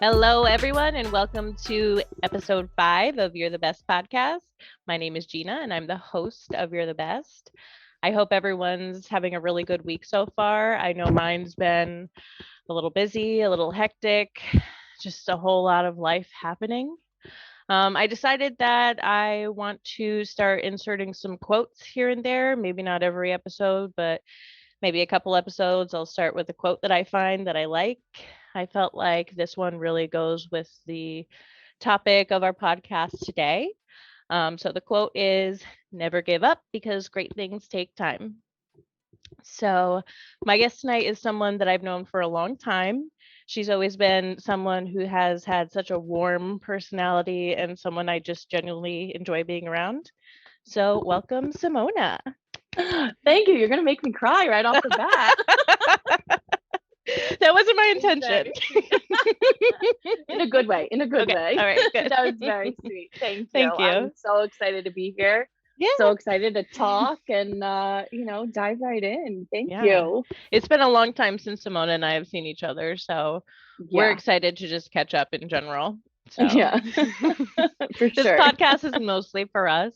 Hello, everyone, and welcome to episode 5 of You're the Best podcast. My name is Gina, and I'm the host of You're the Best. I hope everyone's having a really good week so far. I know mine's been a little busy, a little hectic, just a whole lot of life happening. I decided that I want to start inserting some quotes here and there, maybe not every episode, but maybe a couple episodes. I'll start with a quote that I find that I like. I felt like this one really goes with the topic of our podcast today. So the quote is, "Never give up because great things take time." So my guest tonight is someone that I've known for a long time. She's always been someone who has had such a warm personality and someone I just genuinely enjoy being around. So welcome, Simona. Thank you. You're going to make me cry right off the bat. That wasn't my intention. In a good way. In a good Okay. way. All right, good. That was very sweet. Thank you. Thank you. I'm so excited to be here. Yeah. So excited to talk and, dive right in. Thank Yeah. you. It's been a long time since Simona and I have seen each other, so we're excited to just catch up in general. So. Yeah, for This sure. podcast is mostly for us.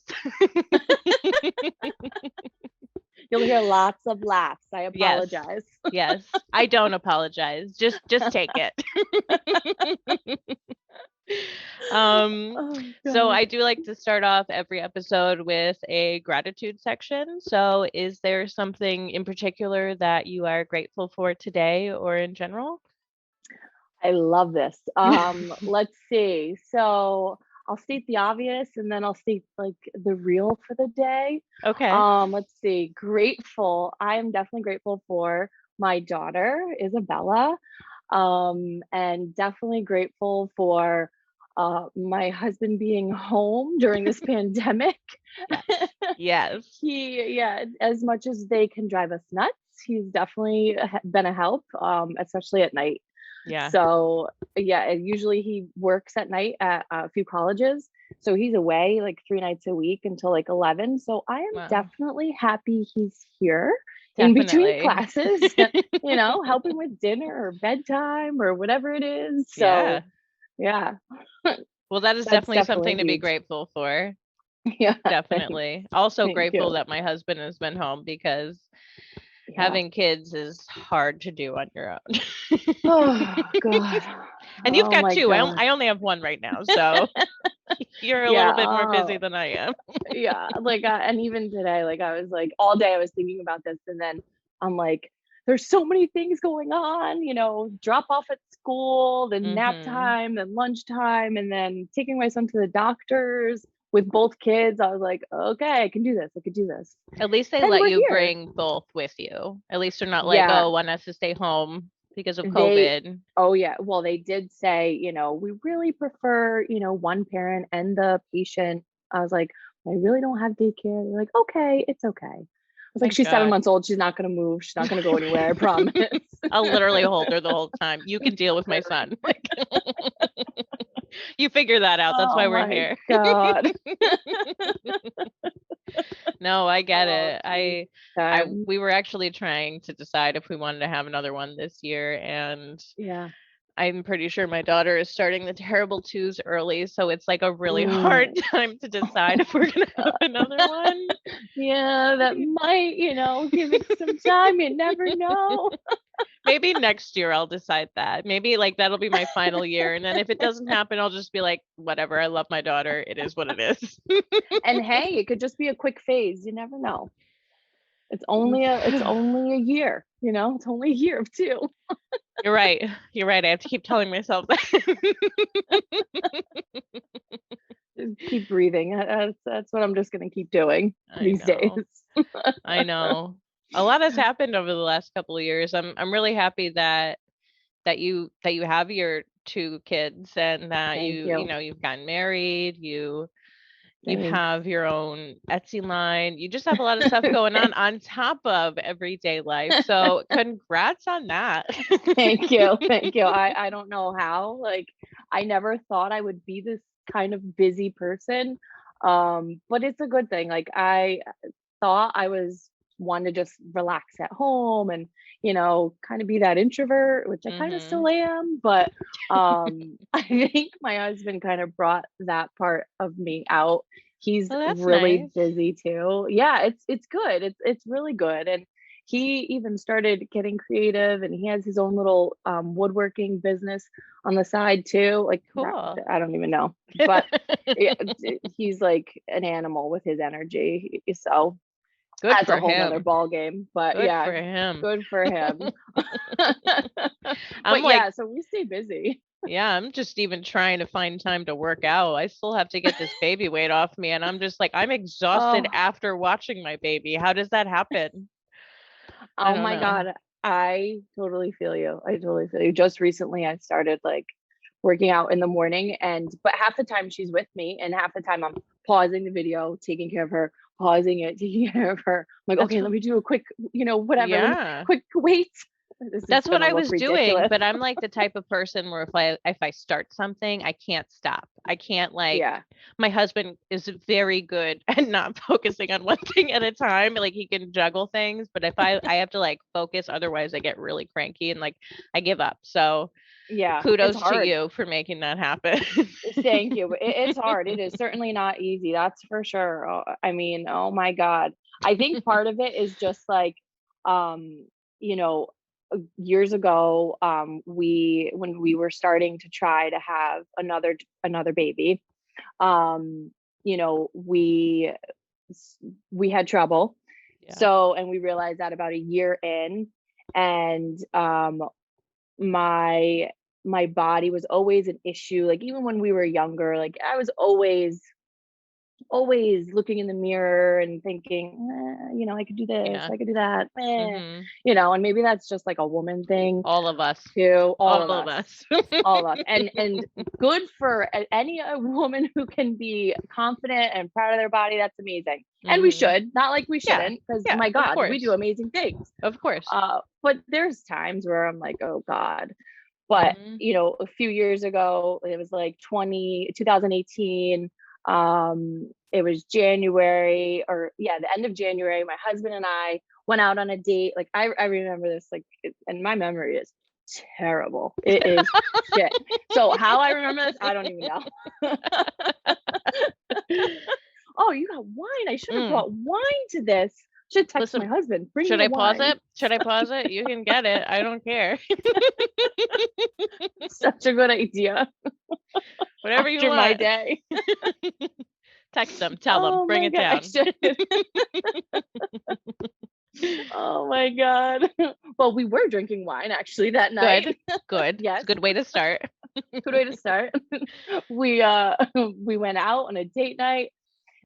You'll hear lots of laughs. I apologize. Yes. I don't apologize. Just take it. So I do like to start off every episode with a gratitude section. So is there something in particular that you are grateful for today or in general? I love this. Let's see. So I'll state the obvious and then I'll state like the real for the day. Okay. Let's see. Grateful. I am definitely grateful for my daughter, Isabella. And definitely grateful for my husband being home during this pandemic. Yes. As much as they can drive us nuts, he's definitely been a help, especially at night. Yeah. So usually he works at night at a few colleges. So he's away like 3 nights a week until like 11. So I am definitely happy he's here in between classes, helping with dinner or bedtime or whatever it is. So yeah. Well, that is definitely something to be grateful for. Yeah. Definitely. Also grateful that my husband has been home because having kids is hard to do on your own. Oh God. And you've got two. I only have one right now, so you're a little bit more busy than I am. Yeah, and even today, I was like all day I was thinking about this, and then I'm like, there's so many things going on, drop off at school, then nap time, then lunchtime, and then taking my son to the doctors with both kids. I was like, okay, I can do this. I could do this. At least they let you bring both with you. At least they're not like, oh, one has to stay home because of COVID. Well, they did say, we really prefer, one parent and the patient. I was like, I really don't have daycare. They're like, okay, it's okay. I was like, she's 7 months old. She's not going to move. She's not going to go anywhere. I promise. I'll literally hold her the whole time. You can deal with my son. You figure that out. That's why we're here. God. No, I get it. We were actually trying to decide if we wanted to have another one this year, and I'm pretty sure my daughter is starting the terrible twos early, so it's like a really hard time to decide if we're gonna have another one. Yeah, that might, give it some time. You never know. Maybe next year I'll decide that. Maybe that'll be my final year, and then if it doesn't happen, I'll just be like, whatever. I love my daughter. It is what it is. And hey, it could just be a quick phase. You never know. It's only a year. It's only a year of 2. You're right. I have to keep telling myself that. Keep breathing. That's what I'm just gonna keep doing these days. I know. A lot has happened over the last couple of years. I'm really happy that you have your 2 kids and that you've gotten married. You have your own Etsy line. You just have a lot of stuff going on top of everyday life. So congrats on that. Thank you. I don't know how. I never thought I would be this kind of busy person. But it's a good thing. I thought I was one to just relax at home and, kind of be that introvert, which I kind of still am. But I think my husband kind of brought that part of me out. He's Well, that's really nice. busy too. Yeah, it's good. It's really good. And he even started getting creative, and he has his own little woodworking business on the side too. Like Cool. I don't even know, but yeah, he's like an animal with his energy. So Good that's a for whole nother him. ball game. But Good yeah, for him. good for him. I'm But like, yeah, so we stay busy. yeah, I'm just even trying to find time to work out. I still have to get this baby weight off me. And I'm just like, I'm exhausted Oh, after watching my baby. How does that happen? I oh don't my know. God. I totally feel you. I totally feel you. Just recently I started like working out in the morning, but half the time she's with me and half the time I'm pausing the video, taking care of her, pausing it, taking care of her. I'm like, That's okay, let me do a quick, whatever, let me yeah. quick wait. This is That's what gonna I look was doing, ridiculous. but I'm like the type of person where if I start something, I can't stop. I can't like Yeah. my husband is very good at not focusing on one thing at a time. Like he can juggle things, but if I have to like focus, otherwise I get really cranky and like I give up. So Yeah. It's kudos to hard. you for making that happen. Thank you. But it's hard. It is certainly not easy. That's for sure. I mean, oh my God. I think part of it is just like, um, you know, years ago, when we were starting to try to have another baby, um, you know, we we had trouble. Yeah. So, and we realized that about a year in, and my my body was always an issue. Like even when we were younger, like I was always looking in the mirror and thinking, I could do this, Yeah. I could do that, Mhm. and maybe that's just like a woman thing All of us. too. All of us. All of us, and good for any woman who can be confident and proud of their body. That's amazing, and we Mhm. should not like we Yeah. shouldn't, because Yeah, my of God, we do course. amazing things. Of course. But there's times where I'm like, oh God. But, Mhm. a few years ago, it was like 2018. It was January, or yeah, the end of January. My husband and I went out on a date. Like I remember this, like, and my memory is terrible. It is shit. So how I remember this, I don't even know. Oh, you got wine. I should have Mm. brought wine to this. Should text my Listen, husband, bring should me a I pause wine. it? Should I pause it? You can get it. I don't care. Such a good idea Whatever you after my want. day. Text them. Tell them. Oh Bring my it God, I down. should. Oh my God. Well, we were drinking wine actually that night. Good. Good. It's a Yes, good way to start. good way to start. We went out on a date night,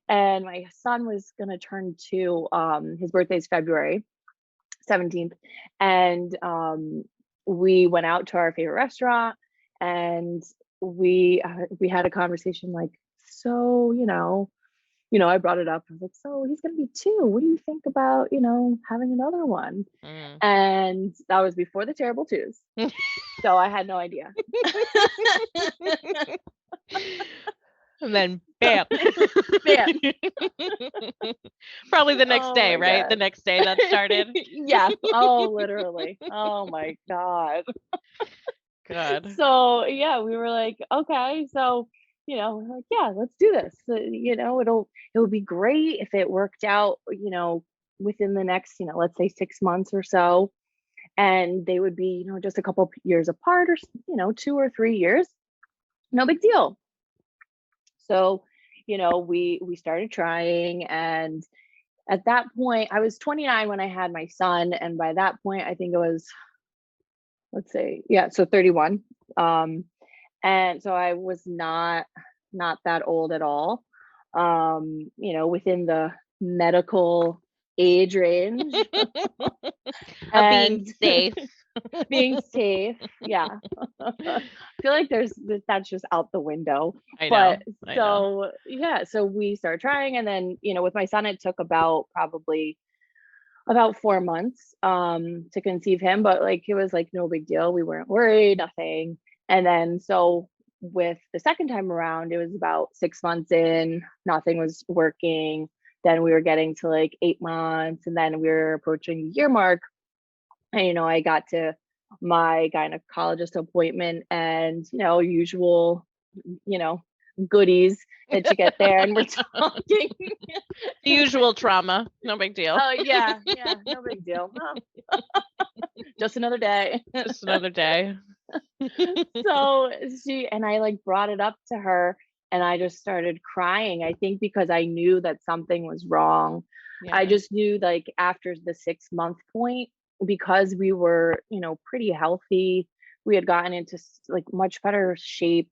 and my son was gonna turn 2. His birthday's February 17th, and we went out to our favorite restaurant, and we had a conversation like, so, I brought it up. I was like, so he's going to be 2. What do you think about, having another one? Mm. And that was before the terrible twos. So I had no idea. And then bam. Bam. Probably the next Oh day, my right? The God. next day that started. Yeah. Oh, literally. Oh my God. God. So yeah, we were like, okay, so we're like, yeah, let's do this. It would be great if it worked out, within the next, let's say 6 months or so, and they would be, just a couple years apart, or 2 or 3 years, no big deal. So, we started trying, and at that point, I was 29 when I had my son, and by that point, I think it was, let's say, yeah, so 31. And so I was not that old at all. Within the medical age range, Of being and safe. being safe. Yeah. I feel like that's just out the window. I But know. I know. so yeah, so we started trying, and then, with my son, it took probably about 4 months to conceive him, but like it was like no big deal. We weren't worried, nothing. And then so with the second time around, it was about 6 months in, nothing was working. then we were getting to like 8 months, and then we were approaching the year mark. And, I got to my gynecologist appointment, and, usual, you know, goodies that you get there, and we're talking. The usual trauma. No big deal. Oh, yeah. Yeah. No big deal. Oh. Just another day. Just another day. So I like brought it up to her, and I just started crying. I think because I knew that something was wrong. Yeah. I just knew, like, after the 6-month point, because we were, pretty healthy, we had gotten into like much better shape,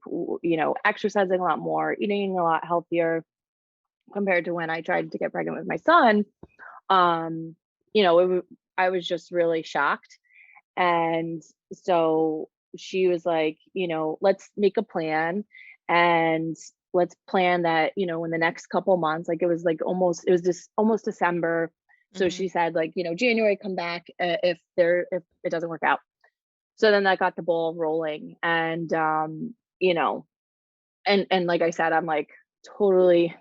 exercising a lot more, eating a lot healthier compared to when I tried to get pregnant with my son. I was just really shocked. And so she was like, let's make a plan, and let's plan that, in the next couple months, like it was just almost December. So she said, like, January, come back, if it doesn't work out. So then that got the ball rolling. And and like I said, I'm like totally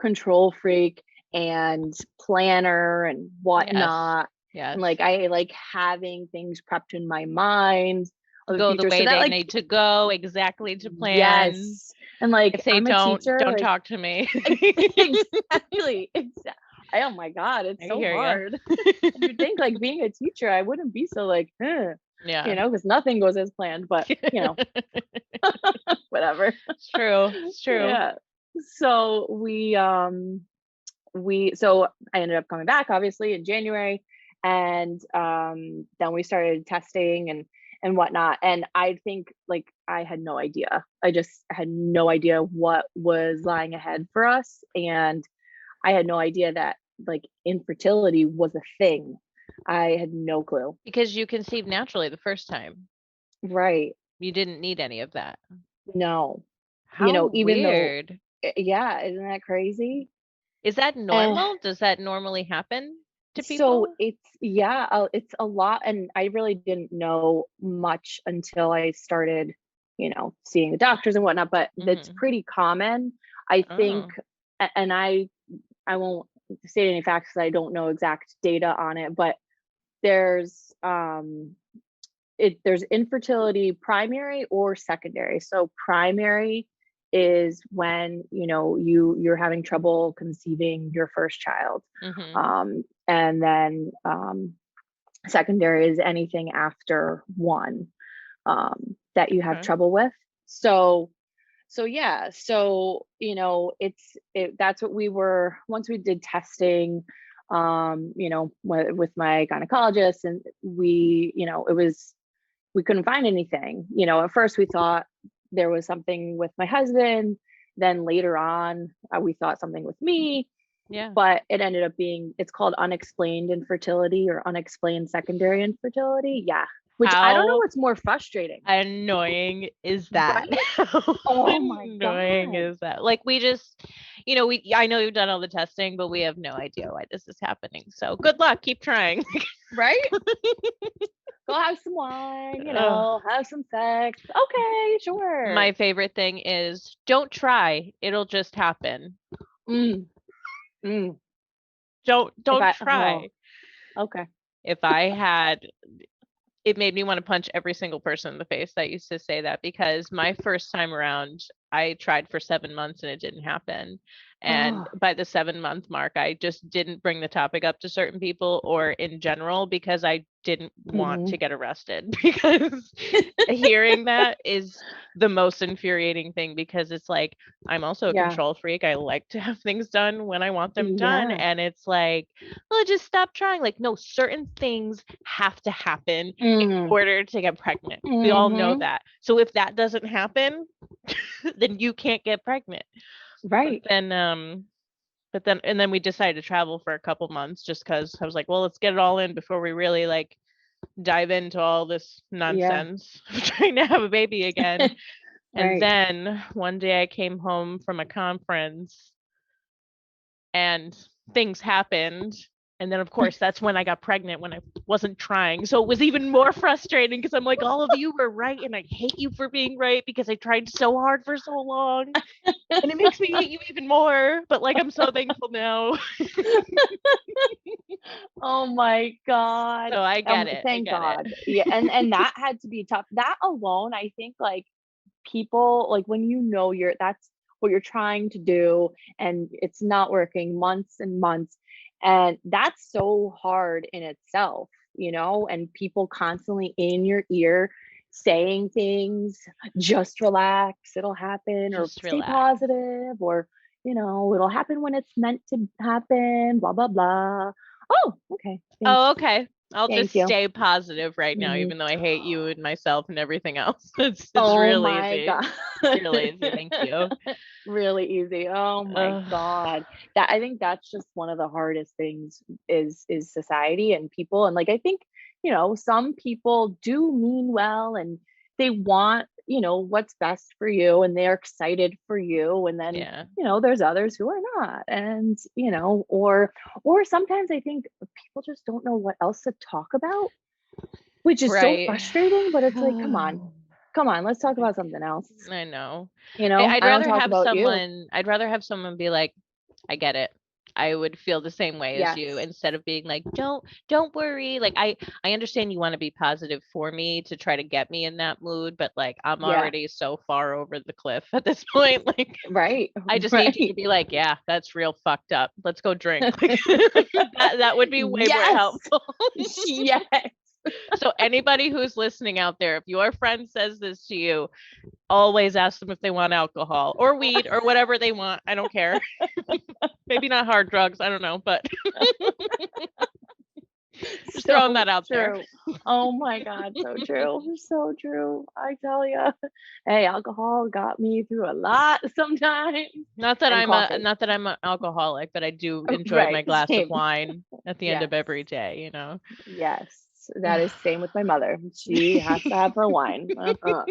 control freak and planner and whatnot. Yes. And like I like having things prepped in my mind of go the way they need to go, exactly to plan. Yes. And like, if they I'm don't a teacher, don't like, talk to me. Exactly. Oh my God, it's so hard. You'd think, like, being a teacher, I wouldn't be so like, yeah, because nothing goes as planned, but whatever. It's true. Yeah. So so I ended up coming back, obviously, in January, and then we started testing and whatnot. And I think, like, I had no idea. I just had no idea what was lying ahead for us. And I had no idea that, like, infertility was a thing. I had no clue. Because you conceived naturally the first time. Right. You didn't need any of that. No. How even weird. Yeah, isn't that crazy? Is that normal? Does that normally happen to people? So it's a lot, and I really didn't know much until I started, seeing the doctors and whatnot, but that's pretty common. I think, and I won't state any facts because I don't know exact data on it, but there's there's infertility primary or secondary. So primary is when you're having trouble conceiving your first child, and then secondary is anything after one that you have trouble with. So yeah, that's what we were, once we did testing, with my gynecologist, and we couldn't find anything. At first we thought there was something with my husband. Then later on, we thought something with me. Yeah. But it ended up being, it's called unexplained infertility or unexplained secondary infertility. Yeah. Which I don't know what's more frustrating. Annoying is that? Right? Oh my annoying God. is that? Like, we just, I know you've done all the testing, but we have no idea why this is happening. So good luck. Keep trying. Right? Go have some wine, have some sex. Okay, sure. My favorite thing is, don't try. It'll just happen. Don't try. Okay. If I had, it made me want to punch every single person in the face that used to say that, because my first time around, I tried for 7 months and it didn't happen. And by the 7-month mark, I just didn't bring the topic up to certain people or in general, because I didn't want to get arrested, because hearing that is the most infuriating thing, because it's like, I'm also a control freak. I like to have things done when I want them done. And it's like, well, just stop trying. Like, no, certain things have to happen in order to get pregnant. We all know that. So if that doesn't happen, then you can't get pregnant. Right. But then we decided to travel for a couple months, just because I was like, well, let's get it all in before we really like dive into all this nonsense of trying to have a baby again. And then one day I came home from a conference and things happened, And then, of course, that's when I got pregnant, when I wasn't trying. So it was even more frustrating because I'm like, all of you were right. And I hate you for being right because I tried so hard for so long. And it makes me hate you even more. But like, I'm so thankful now. Oh my God. So I get it. Thank God. Yeah. And that had to be tough. That alone, I think like people, like when you know that's what you're trying to do and it's not working months and months. And that's so hard in itself, and people constantly in your ear saying things, just relax, it'll happen, or Just stay relax. positive, or, it'll happen when it's meant to happen, blah, blah, blah. Oh, okay. Thanks. Oh, okay. I'll Thank just you. stay positive right now, Mhm. even though I hate you and myself and everything else. It's Oh real my easy. God. Real easy. Thank you. Really easy. Oh my Ugh. God. That I think that's just one of the hardest things is society and people. And like I think, some people do mean well and they want, what's best for you and they're excited for you. And then, Yeah. there's others who are not. And, or sometimes I think people just don't know what else to talk about, which is so Right. frustrating, but it's like, come on, let's talk about something else. I know. I don't talk about you. I'd rather have someone be like, I get it. I would feel the same way as Yes. you, instead of being like, don't worry. Like I understand you want to be positive for me to try to get me in that mood, but like I'm Yeah. already so far over the cliff at this point. Like Right. I just need you to Right. be like, yeah, that's real fucked up. Let's go drink. Like, that would be way more Yes. helpful. Yes. So anybody who's listening out there, if your friend says this to you, always ask them if they want alcohol or weed or whatever they want. I don't care. Maybe not hard drugs. I don't know, but just throwing that out there. True. Oh my God, so true. So true. I tell you. Hey, alcohol got me through a lot sometimes. Not that And coffee. not that I'm an alcoholic, but I do enjoy my Right. glass of Same. wine at the end Yes. of every day, you know. Yes. That is same with my mother. She has to have her wine. Uh-huh.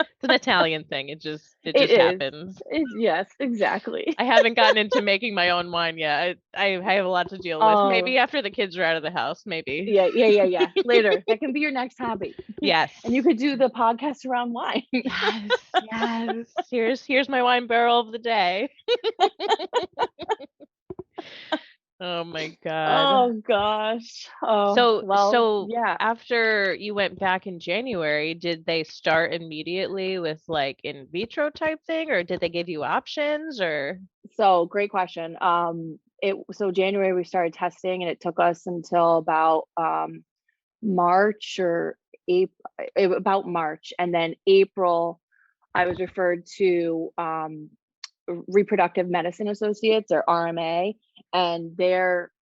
It's an Italian thing. It just It is. happens. Yes, exactly. I haven't gotten into making my own wine yet. I have a lot to deal with. Oh, Maybe after the kids are out of the house, maybe. yeah. Later. That can be your next hobby. Yes. And you could do the podcast around wine. Yes. Yes. Here's my wine barrel of the day. Oh my God. Oh gosh. Oh, well, So yeah. after you went back in January, did they start immediately with like in vitro type thing, or did they give you options, or? So great question. So January we started testing and it took us until about March or April, about March. And then April, I was referred to Reproductive Medicine Associates, or RMA, and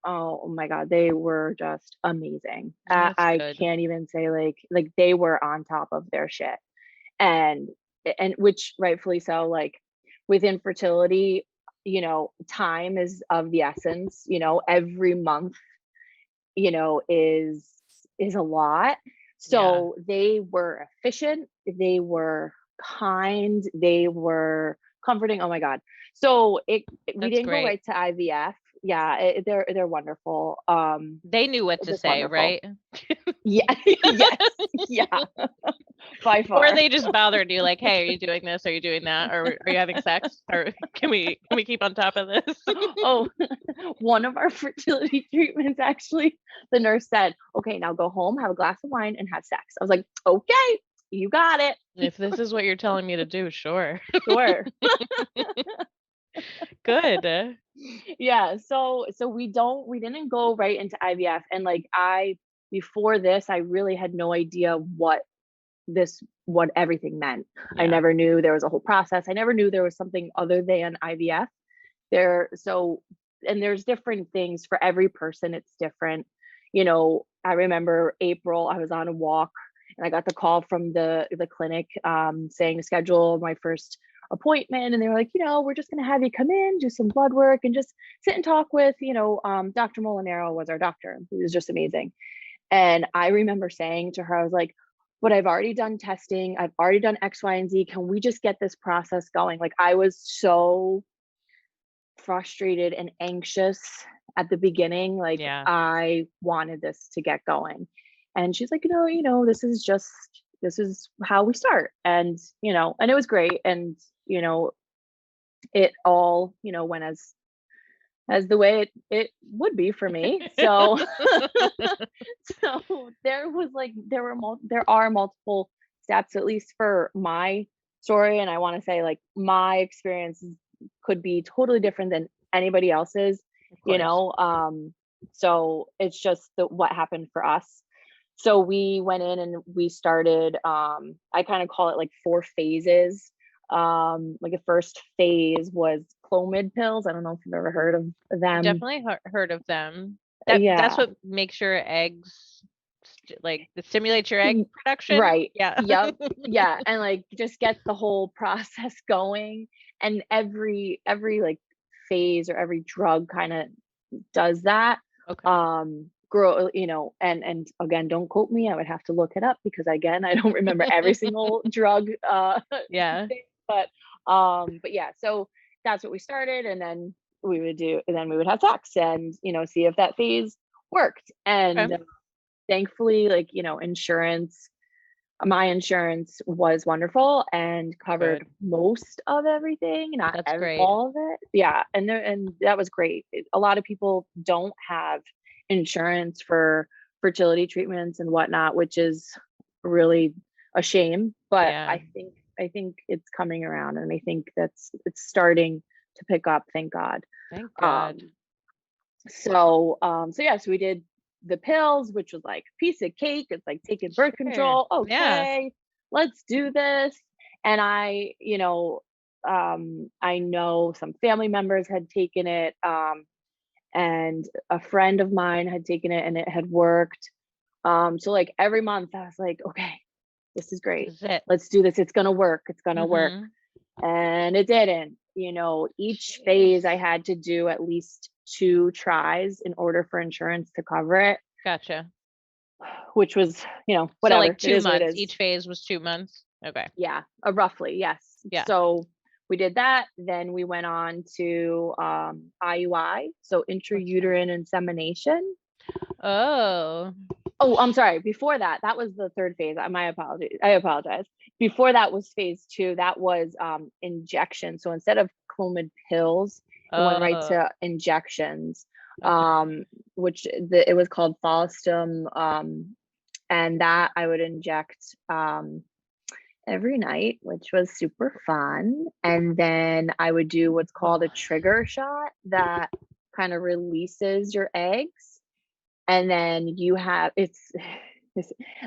oh my God, they were just amazing. That's I good. can't even say like they were on top of their shit, and which rightfully so. Like with infertility, time is of the essence. Every month, is a lot. Yeah, So they were efficient, they were kind, they were comforting. Oh my God. So we that's didn't go great. right to IVF. Yeah, they're wonderful. They knew what to Just say, wonderful. right? Yeah, yes, yeah, by Or far. they just bothered you like, hey, are you doing this? Are you doing that? Or are you having sex? Or can we keep on top of this? Oh, one of our fertility treatments, actually, the nurse said, okay, now go home, have a glass of wine, and have sex. I was like, okay, you got it. If this is what you're telling me to do, sure. Sure. Good. Yeah, so we didn't go right into IVF, and like before this I really had no idea what everything meant. I Yeah. never knew there was a whole process. I never knew there was something other than IVF. And there's different things for every person, it's different. I remember April, I was on a walk and I got the call from the clinic saying to schedule my first appointment, and they were like, we're just going to have you come in, do some blood work, and just sit and talk with, Dr. Molinaro was our doctor. He was just amazing. And I remember saying to her, I was like, but I've already done testing, I've already done X, Y, and Z. Can we just get this process going? Like I was so frustrated and anxious at the beginning. Like I wanted this to get going. And she's like, this is how we start. And, and it was great. And, it all, went as the way it would be for me. So so there are multiple steps, at least for my story. And I want to say, like, my experience could be totally different than anybody else's, so it's just what happened for us. So we went in and we started, I kind of call it like 4 phases. Like the first phase was Clomid pills. I don't know if you've ever heard of them. Definitely heard of them. That's what makes your eggs stimulates your egg production. Right. Yeah. Yep. Yeah. And like just gets the whole process going. And every like phase or every drug kind of does that. Okay. Grow, and again, don't quote me. I would have to look it up because again, I don't remember every single drug. But yeah, so that's what we started, and then we would have sex and see if that phase worked. And thankfully, like, my insurance was wonderful and covered most of everything, not all of it. Yeah, and that was great. A lot of people don't have insurance for fertility treatments and whatnot, which is really a shame. But I think it's coming around, and I think it's starting to pick up. Thank God. Thank God. So we did the pills, which was like piece of cake. It's like taking birth control. Okay, let's do this. And I know some family members had taken it, and a friend of mine had taken it and it had worked. So like every month I was like, okay, this is great. Let's do this. It's going to work. It's going to work. And it didn't. Each phase I had to do at least 2 tries in order for insurance to cover it. Gotcha. Which was, whatever. So like 2 months. Each phase was 2 months. Okay. Yeah, roughly. Yes. Yeah. So we did that. Then we went on to IUI, so intrauterine insemination. Oh, I'm sorry. Before that was the 3rd phase. My apologies. I apologize. Before that was phase 2. That was injection. So instead of Clomid pills, it went right to injections, which it was called Follistim, and that I would inject every night, which was super fun. And then I would do what's called a trigger shot that kind of releases your eggs. And then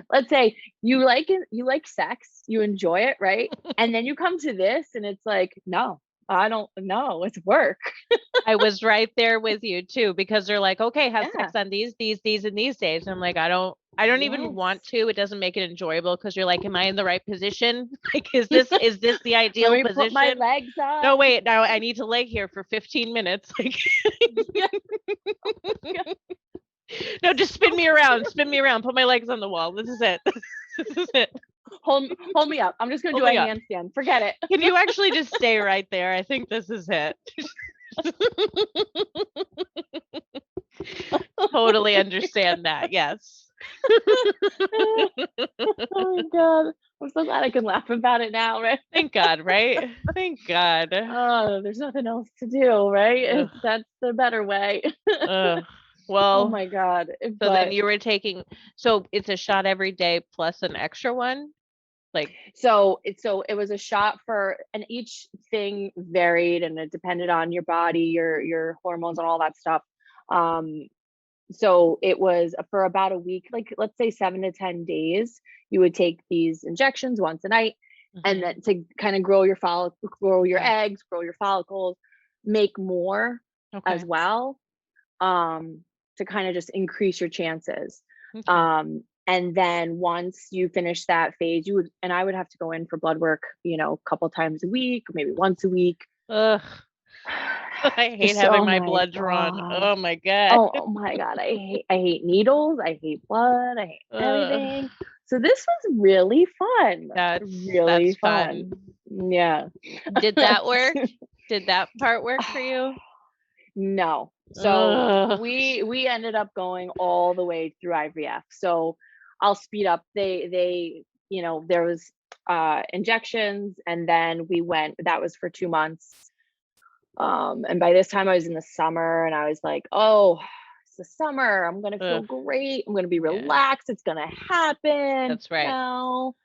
let's say you like sex, you enjoy it, right? And then you come to this and it's like, no, I don't know. It's work. I was right there with you too, because they're like, okay, have sex on these, and these days. And I'm like, I don't even want to. It doesn't make it enjoyable because you're like, am I in the right position? Like, is this the ideal position? Put my legs up. No, wait, now I need to lay here for 15 minutes. Like, no, just spin me around, put my legs on the wall. This is it. This is it. Hold me up. I'm just gonna do a handstand. Forget it. Can you actually just stay right there? I think this is it. Totally understand that. Yes. Oh my God. I'm so glad I can laugh about it now, right? Thank God, right? Thank God. Oh, there's nothing else to do, right? That's the better way. Well, oh my God. Then you were taking, so it's a shot every day plus an extra one? Like, so it was a shot and each thing varied and it depended on your body, your hormones and all that stuff. So it was for about a week, like let's say 7 to 10 days, you would take these injections once a night, and then to kind of grow your eggs, grow your follicles, make more as well, to kind of just increase your chances. And then once you finish that phase, I would have to go in for blood work, a couple times a week, maybe once a week. Ugh. I hate having my blood drawn. Oh my God. Oh my God. I hate needles. I hate blood. I hate everything. So this was really fun. That's really fun. Yeah. Did that work? Did that part work for you? No. So we ended up going all the way through IVF. So I'll speed up. They there was injections, and then that was for 2 months. And by this time I was in the summer, and I was like, oh, it's the summer. I'm gonna feel great. I'm gonna be relaxed. It's gonna happen. That's right.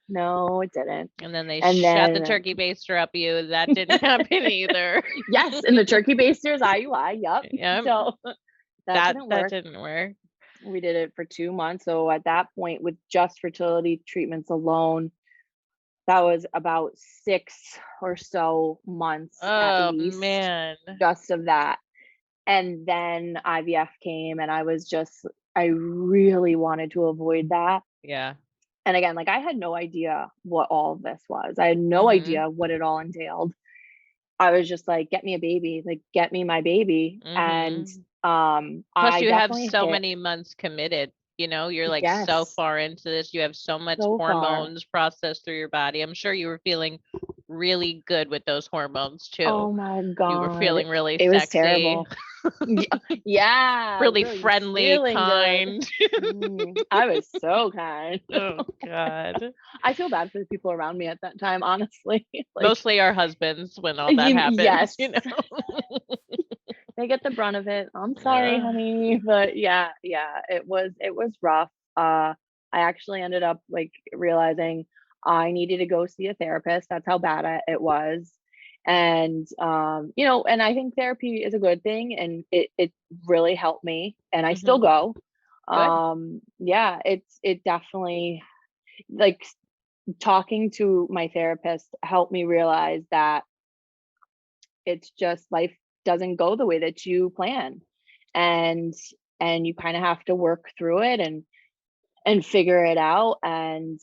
No, it didn't. And then they shut the turkey baster up you. That didn't happen either. Yes, and the turkey baster is IUI. Yep. So that didn't work. We did it for 2 months. So at that point, with just fertility treatments alone, that was about 6 or so months at least. Man. Just of that. And then IVF came, and I really wanted to avoid that. Yeah. And again, like, I had no idea what all of this was. I had no idea what it all entailed. I was just like, get me a baby, like, get me my baby. And plus you have so many months committed. You're like so far into this. You have so much hormones processed through your body. I'm sure you were feeling really good with those hormones too. Oh my God. You were feeling really sexy. It was terrible. Yeah. Really friendly, kind. I was so kind. Oh God. I feel bad for the people around me at that time, honestly. Mostly our husbands when all that happens. Yes. They get the brunt of it. I'm sorry, honey. But yeah, it was rough. I actually ended up like realizing I needed to go see a therapist. That's how bad it was. And and I think therapy is a good thing, and it really helped me, and I still go. Yeah, it definitely, like, talking to my therapist helped me realize that it's just life doesn't go the way that you plan, and you kind of have to work through it and figure it out, and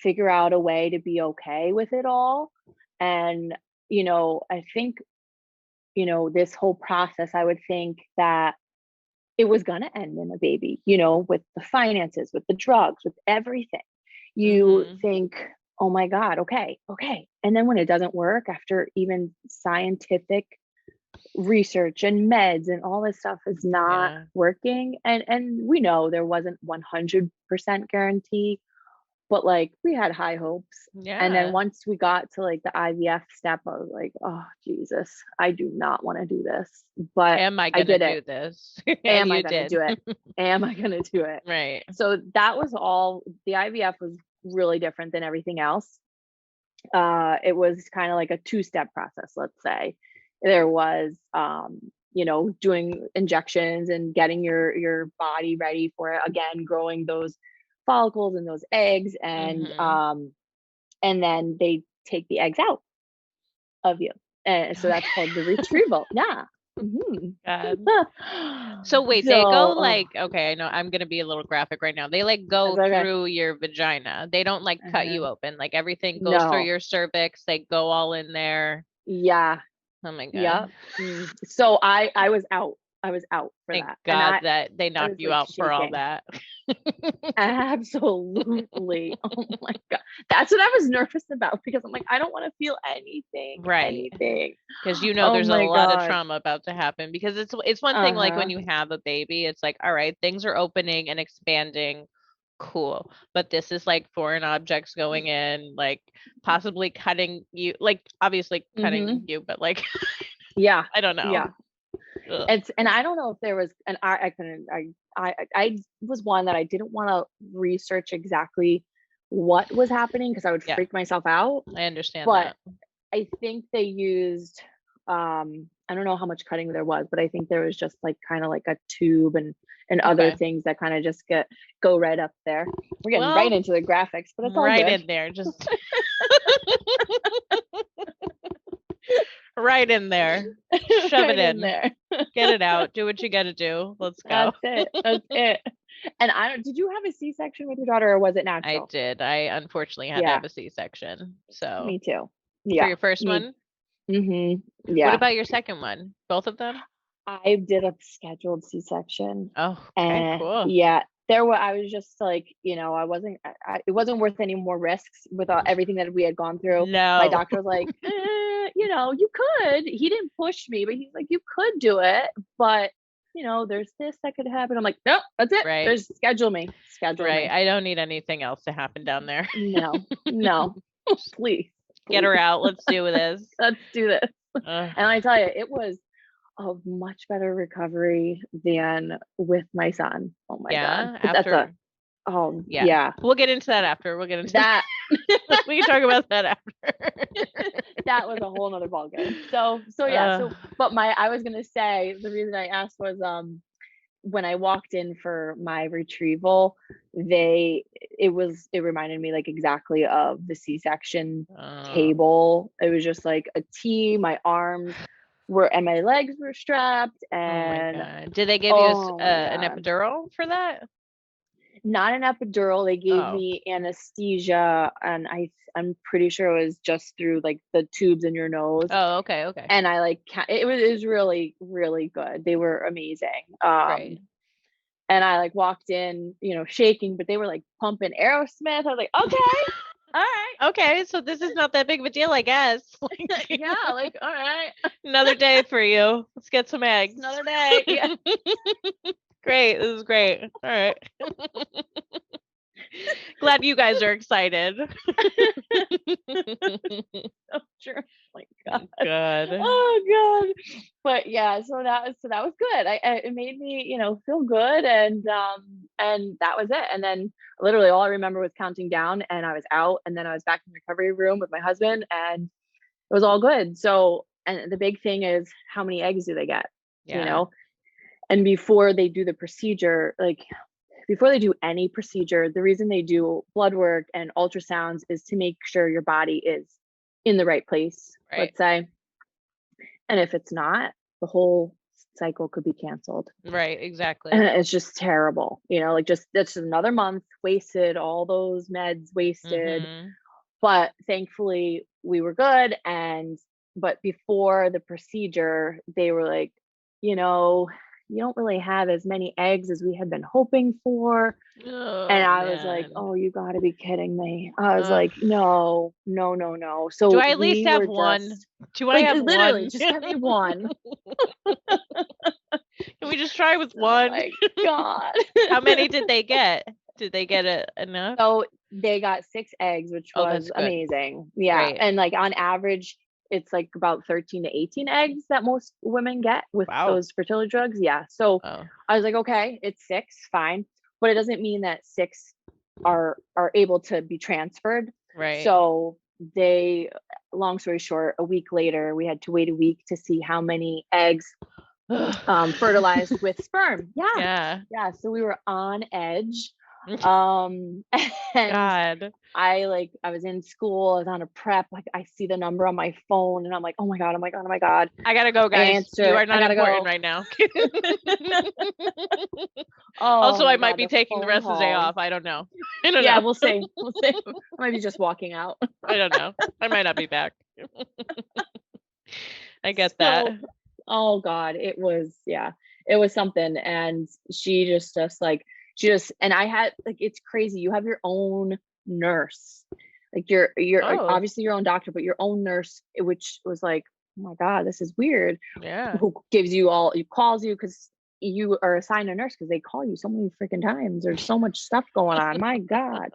figure out a way to be okay with it all. And I think this whole process, I would think that it was going to end in a baby, with the finances, with the drugs, with everything. You think, oh my God, okay. And then when it doesn't work, after even scientific research and meds and all this stuff is not working, and we know there wasn't 100% guarantee, but like, we had high hopes. And then once we got to like the IVF step, I was like, oh Jesus, I do not want to do this, but am I gonna do this? Am I gonna do it? Am I gonna do it? Right. So that was all. The IVF was really different than everything else. It was kind of like a 2-step process, let's say. There was doing injections and getting your body ready for it, again, growing those follicles and those eggs, and then they take the eggs out of you, and so that's called the retrieval. So wait, they go like, okay, I know I'm gonna be a little graphic right now. They like go through your vagina. They don't like cut you open. Like, everything goes through your cervix. They go all in there. Yeah. Oh my God. Yeah. So I was out. I was out for Thank that. God that they knocked you out for all that. Absolutely. Oh my God. That's what I was nervous about, because I'm like, I don't want to feel anything. Right. Because Oh there's a my lot of God. trauma about to happen, because it's one thing, like, when you have a baby, it's like, all right, things are opening and expanding. Cool. But this is like foreign objects going in, like possibly cutting you, like obviously cutting you, but like, yeah, I don't know. Yeah. And I don't know if there was, and I was one that I didn't want to research exactly what was happening, because I would freak myself out. I understand but that. I think they used, I don't know how much cutting there was, but I think there was just like kind of like a tube and other things that kind of just go right up there. We're getting right into the graphics, but it's all right good. in there, just right in there. Shove it in there. Get it out. Do what you got to do. Let's go. That's it. And did you have a C-section with your daughter, or was it natural? I did. I unfortunately had to have a C-section. So me too. Yeah. For your first one? Yeah. What about your second one? Both of them? I did a scheduled C-section. Oh, okay, cool. Yeah. I was just like, it wasn't worth any more risks with everything that we had gone through. No. My doctor was like, you could. He didn't push me, but he's like, you could do it, but there's this that could happen. I'm like, nope, that's it. Right. There's schedule me. Right. I don't need anything else to happen down there. No, please. Get her out. Let's do this. Let's do this. And I tell you, it was a much better recovery than with my son. Oh my God. After. Yeah. We'll get into that after. We'll get into that. We can talk about that after. That was a whole nother ballgame. So yeah. But I was gonna say the reason I asked was when I walked in for my retrieval, it reminded me like exactly of the C-section table. It was just like a T. My arms and my legs were strapped. And oh my God. Did they give you an epidural for that? Not an epidural. They gave me anesthesia, and I'm pretty sure it was just through like the tubes in your nose. Oh, okay. And I it was really, really good. They were amazing. Right. And I walked in, shaking, but they were like pumping Aerosmith. I was like, okay, all right, okay. So this is not that big of a deal, I guess. Yeah, all right. Another day for you. Let's get some eggs. Another day. Yeah. Great. This is great. All right. Glad you guys are excited. Oh, sure. My God. Good. Oh God. But yeah, so that was good. It made me, feel good, and that was it. And then literally all I remember was counting down, and I was out, and then I was back in the recovery room with my husband, and it was all good. So, and the big thing is, how many eggs do they get? Yeah. And before they do the procedure, before they do any procedure, the reason they do blood work and ultrasounds is to make sure your body is in the right place, let's say. And if it's not, the whole cycle could be canceled. Right, exactly. And it's just terrible, that's another month wasted, all those meds wasted. But thankfully we were good. But before the procedure, they were like, you don't really have as many eggs as we had been hoping for. And I was like, oh, you got to be kidding me. I was like, no. So do I at least have one? Do I have literally one? Just give me one. Can we just try with one? Oh my God. How many did they get? Did they get enough? So they got 6 eggs, which was amazing. Yeah. Great. And on average, it's about 13 to 18 eggs that most women get with those fertility drugs. Yeah. So I was like, okay, it's 6, fine. But it doesn't mean that 6 are able to be transferred. Right. So long story short, a week later, we had to wait a week to see how many eggs fertilized with sperm. Yeah. So we were on edge. And God. I was in school, I was on a prep, I see the number on my phone, and I'm like, oh my God. I gotta go, guys. You are not important right now. Also, I might be taking the rest of the day off. I don't know. Yeah, we'll see. I might be just walking out. I don't know. I might not be back. I get that. Oh God, it was something. And she just and I had it's crazy. You have your own nurse, you're obviously your own doctor, but your own nurse, which was like, oh my God, this is weird. Yeah. Who calls you because you are assigned a nurse, because they call you so many freaking times. There's so much stuff going on. My God,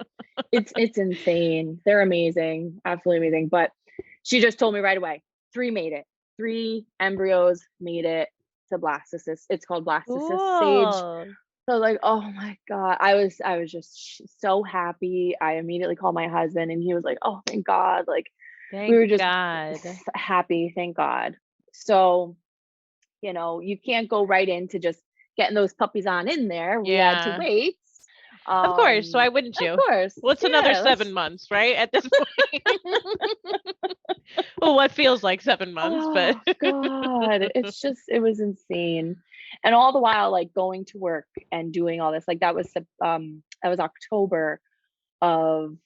it's insane. They're amazing, absolutely amazing. But she just told me right away, 3 made it. 3 embryos made it to blastocyst. It's called blastocyst stage. So oh my God, I was just so happy. I immediately called my husband, and he was like, oh, thank God. Thank we were just God. happy. Thank God. So, you can't go right into just getting those puppies on in there. We had to wait. Of course. So why wouldn't you? Of course. What's another 7 months, right? At this point. Well, what feels like 7 months, but God, it was insane. And all the while, going to work and doing all this, that was October of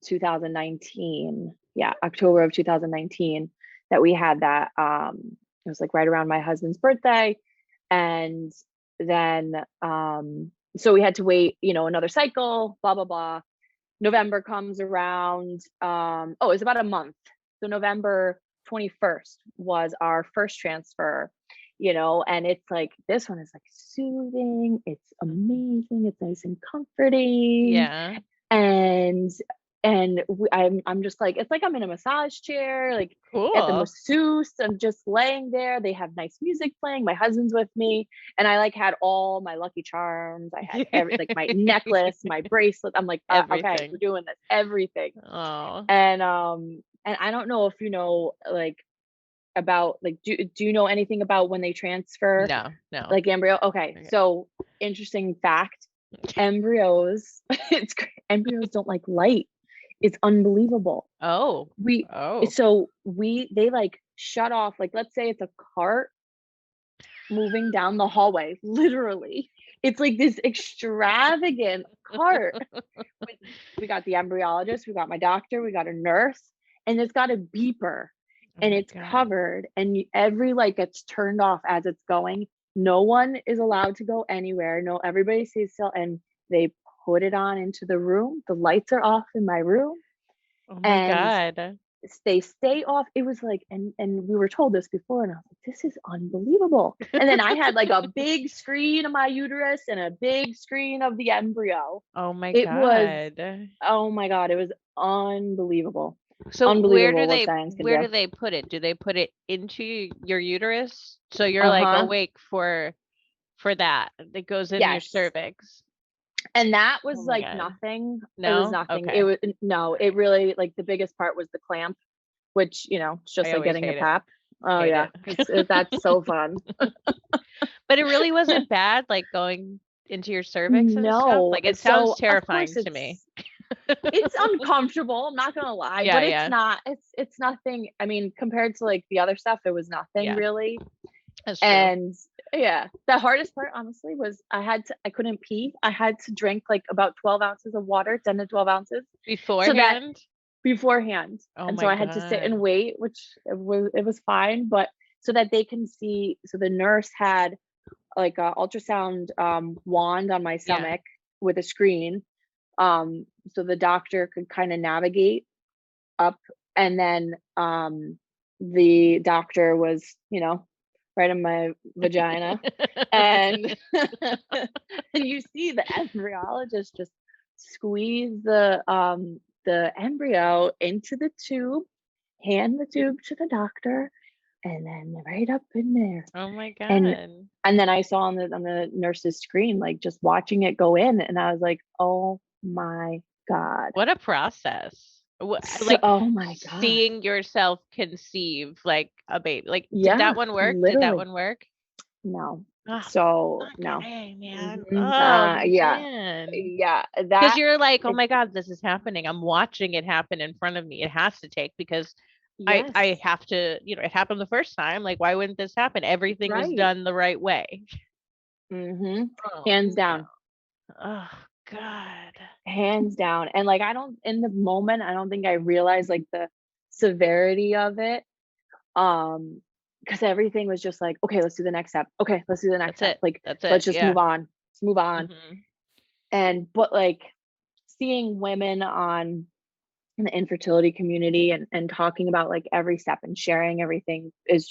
2019. Yeah, October of 2019 that we had that. It was right around my husband's birthday. And then so we had to wait, another cycle, blah, blah, blah. November comes around. It's about a month. So November 21st was our first transfer, and it's like, this one is like soothing, it's amazing, it's nice and comforting. Yeah. And I'm just like, it's like I'm in a massage chair, like at the Cool. masseuse. I'm just laying there. They have nice music playing. My husband's with me, and I like had all my Lucky Charms. I had like my necklace, my bracelet. I'm like, okay, Everything. we're doing this, everything. Oh. And I don't know if you know, like, about, like, do you know anything about when they transfer No. like embryo? Okay. So interesting fact, embryos, embryos don't like light. It's unbelievable. Oh. They like shut off, like, let's say it's a cart moving down the hallway, literally. It's like this extravagant cart. We got the embryologist, we got my doctor, we got a nurse, and it's got a beeper, and it's covered, and every light gets turned off as it's going. No one is allowed to go anywhere. No, everybody stays still, and they put it on into the room. The lights are off in my room. Oh my God. They stay off. It was like, and we were told this before, and I was like, this is unbelievable. And then I had like a big screen of my uterus and a big screen of the embryo. Oh my It was, God. oh my God, it was unbelievable. So Unbelievable what science can where do. do they put it? Do they put it into your uterus? So you're like awake for that. It goes in your Yes. cervix. And that was Oh my like God. nothing. No? It was nothing. Okay. It was, no, it really, like, the biggest part was the clamp, which, it's just I like always getting a hate it. pap. Oh Hate yeah. That's so fun. But it really wasn't bad, like going into your cervix and stuff. No. Like it So sounds of terrifying course to me. it's uncomfortable, I'm not gonna lie, Yeah, but yeah. it's not, it's nothing. I mean, compared to like the other stuff, it was nothing Yeah. really. That's true. And yeah, the hardest part honestly was I couldn't pee. I had to drink like about 12 ounces of water, 10 to 12 ounces. Beforehand? Beforehand. Oh And my so I had to sit and God. wait, which it was fine, but so that they can see. So the nurse had like a ultrasound wand on my stomach with a screen, so the doctor could kind of navigate up, and then the doctor was, right in my vagina, and and you see the embryologist just squeeze the embryo into the tube, hand the tube to the doctor, and then right up in there. Oh my And God. then I saw on the nurse's screen, like, just watching it go in, and I was like, oh my God. What a process. So, Like oh my God. seeing yourself conceive like a baby. Like, did Yeah, that one work? Did that literally. one work? No. Oh, So no. okay, man. Yeah. Man. Yeah. Because That you're like, oh my God, this is happening. I'm watching it happen in front of me. It has to take because yes. I have to, it happened the first time. Like, why wouldn't this happen? Everything was Right. done the right way. Mm-hmm. Oh, Hands down. Oh God. Hands down. And like, in the moment, I don't think I realized like the severity of it. Because everything was just like, okay, let's do the next step. Okay, let's do the next step. Like, That's it. let's just Yeah. move on. Let's move on. Mhm. But like, seeing women in the infertility community and talking about like every step and sharing everything is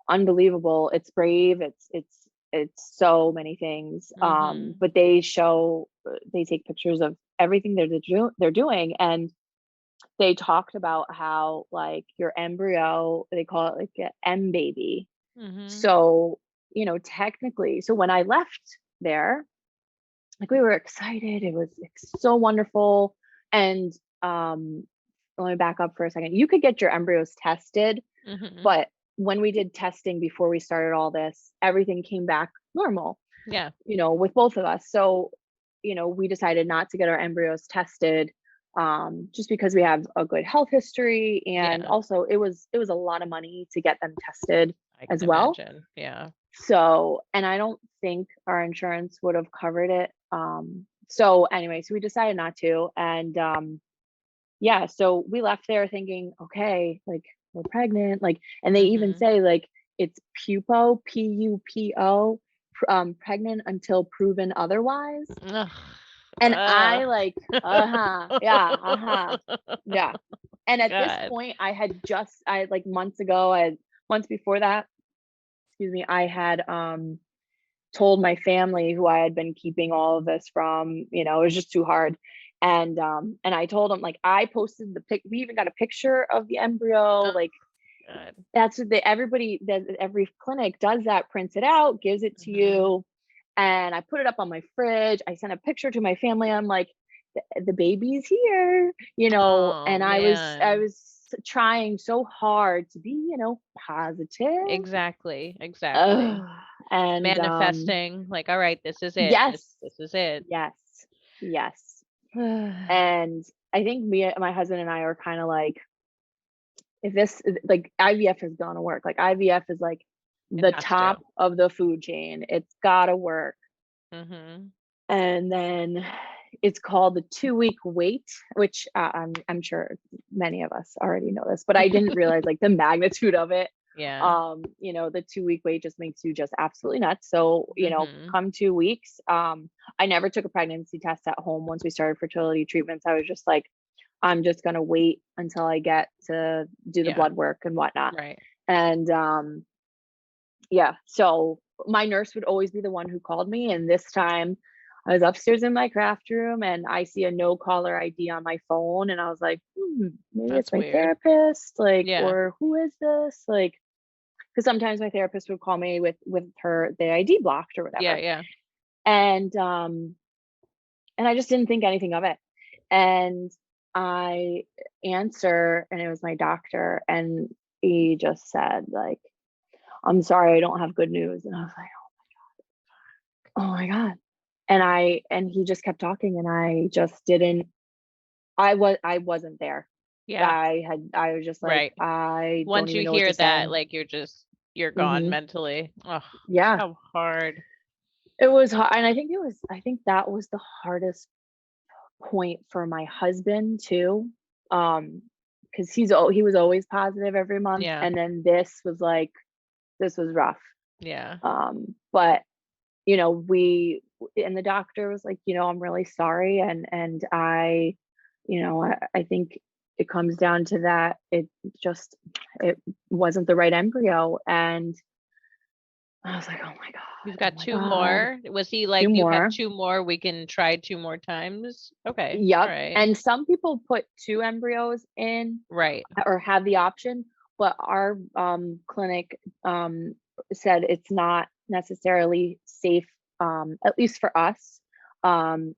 unbelievable. It's brave. It's so many things. But they take pictures of everything they're doing, and they talked about how like your embryo, they call it like an M baby. So, technically, so when I left there, like, we were excited. It was so wonderful. And let me back up for a second. You could get your embryos tested, but when we did testing before we started all this, everything came back normal. Yeah. With both of us. So, we decided not to get our embryos tested, just because we have a good health history, and also it was a lot of money to get them tested as well. Imagine. Yeah. So, and I don't think our insurance would have covered it. So anyway, so we decided not to. And yeah, so we left there thinking, okay, like, we're pregnant, like, and they even say like it's PUPO, PUPO, pregnant until proven otherwise. And I like, yeah. And at this God. point, I like months before that, excuse me, I had told my family who I had been keeping all of this from, it was just too hard. And I told them, like, I posted we even got a picture of the embryo, like, God. that's what everybody does. Every clinic does that, prints it out, gives it to you. And I put it up on my fridge. I sent a picture to my family. I'm like, the baby's here, Oh, and I man. was trying so hard to be, positive. Exactly. And Manifesting, like, all right, this is it. yes, This is it. yes. And I think my husband and I are kind of like, if this, like, IVF is gonna work. Like, IVF is like the has top to. of the food chain. It's gotta work. Mm-hmm. And then it's called the 2-week wait, which I'm sure many of us already know this, but I didn't realize like the magnitude of it. Yeah. The 2-week wait just makes you just absolutely nuts. So, come 2 weeks, I never took a pregnancy test at home once we started fertility treatments. I was just like, I'm just gonna wait until I get to do the blood work and whatnot. Right. And so my nurse would always be the one who called me. And this time I was upstairs in my craft room and I see a no caller ID on my phone. And I was like, maybe That's it's my weird. therapist, like, or who is this? Like, because sometimes my therapist would call me with the ID blocked or whatever. Yeah. And I just didn't think anything of it. And I answer, and it was my doctor, and he just said, like, I'm sorry, I don't have good news. And I was like, oh my God. And he just kept talking, and I just didn't, I wasn't there. Yeah. I was just like, I once don't even you know what hear to that, say. like, you're gone mentally. Oh, yeah. how hard. It was hard. And I think that was the hardest point for my husband too. Because he was always positive every month. Yeah. And then this was rough. Yeah. But and the doctor was like, I'm really sorry. And I think it comes down to that. It wasn't the right embryo. And I was like, oh my God. You've got 2 more. Was he like, you have 2 more, we can try 2 more times? Okay. Yep. Right. And some people put 2 embryos in, right, or have the option, but our clinic said it's not necessarily safe, at least for us,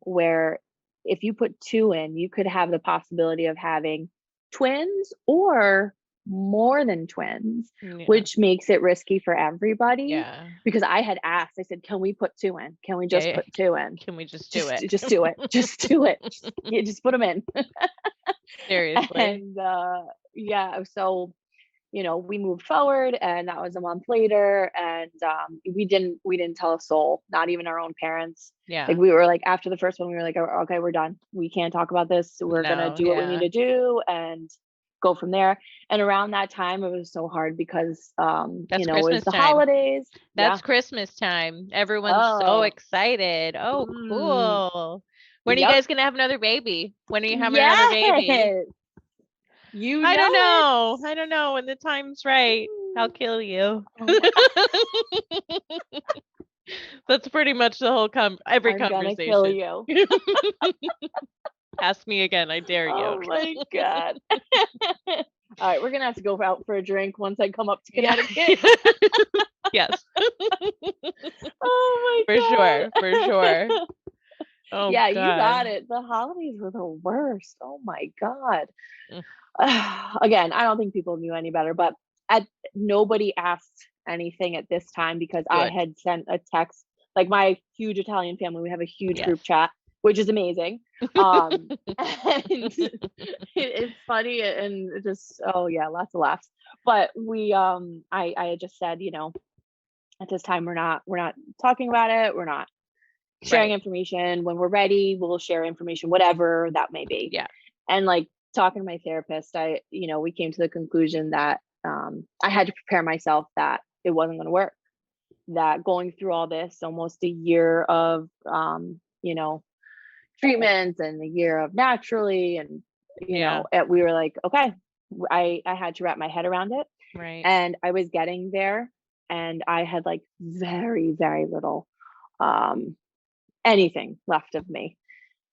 where if you put 2 in, you could have the possibility of having twins or more than twins, which makes it risky for everybody. Because I had asked, I said, can we put 2 in? Can we just put 2 in? Can we just do it? Just do it. Just do it. Just put them in. Seriously. And so we moved forward, and that was a month later. And we didn't tell a soul, not even our own parents. Like, we were like, after the first one, we were like, okay, we're done. We can't talk about this. We're gonna do what we need to do and go from there. And around that time, it was so hard because it was the holidays. That's Christmas time. Everyone's so excited. Oh, cool. When are you guys gonna have another baby? When are you having another baby? I don't know. When the time's right, I'll kill you. That's pretty much the whole every conversation. Gonna kill you. Ask me again. I dare you. Oh my God. All right, we're gonna have to go out for a drink once I come up to Connecticut. Yes. Oh my God. For sure. Oh yeah, God. You got it. The holidays were the worst. Oh my God. Again, I don't think people knew any better, but nobody asked anything at this time because I had sent a text. Like, my huge Italian family, we have a huge group chat, which is amazing. And it's funny and just, lots of laughs. But we, I had just said, at this time, we're not talking about it. We're not sharing information. When we're ready, we'll share information, whatever that may be. Yeah. And like, talking to my therapist, we came to the conclusion that I had to prepare myself that it wasn't going to work. That going through all this, almost a year of, treatments and a year of naturally and we were like, okay, I had to wrap my head around it. Right. And I was getting there, and I had like very, very little anything left of me.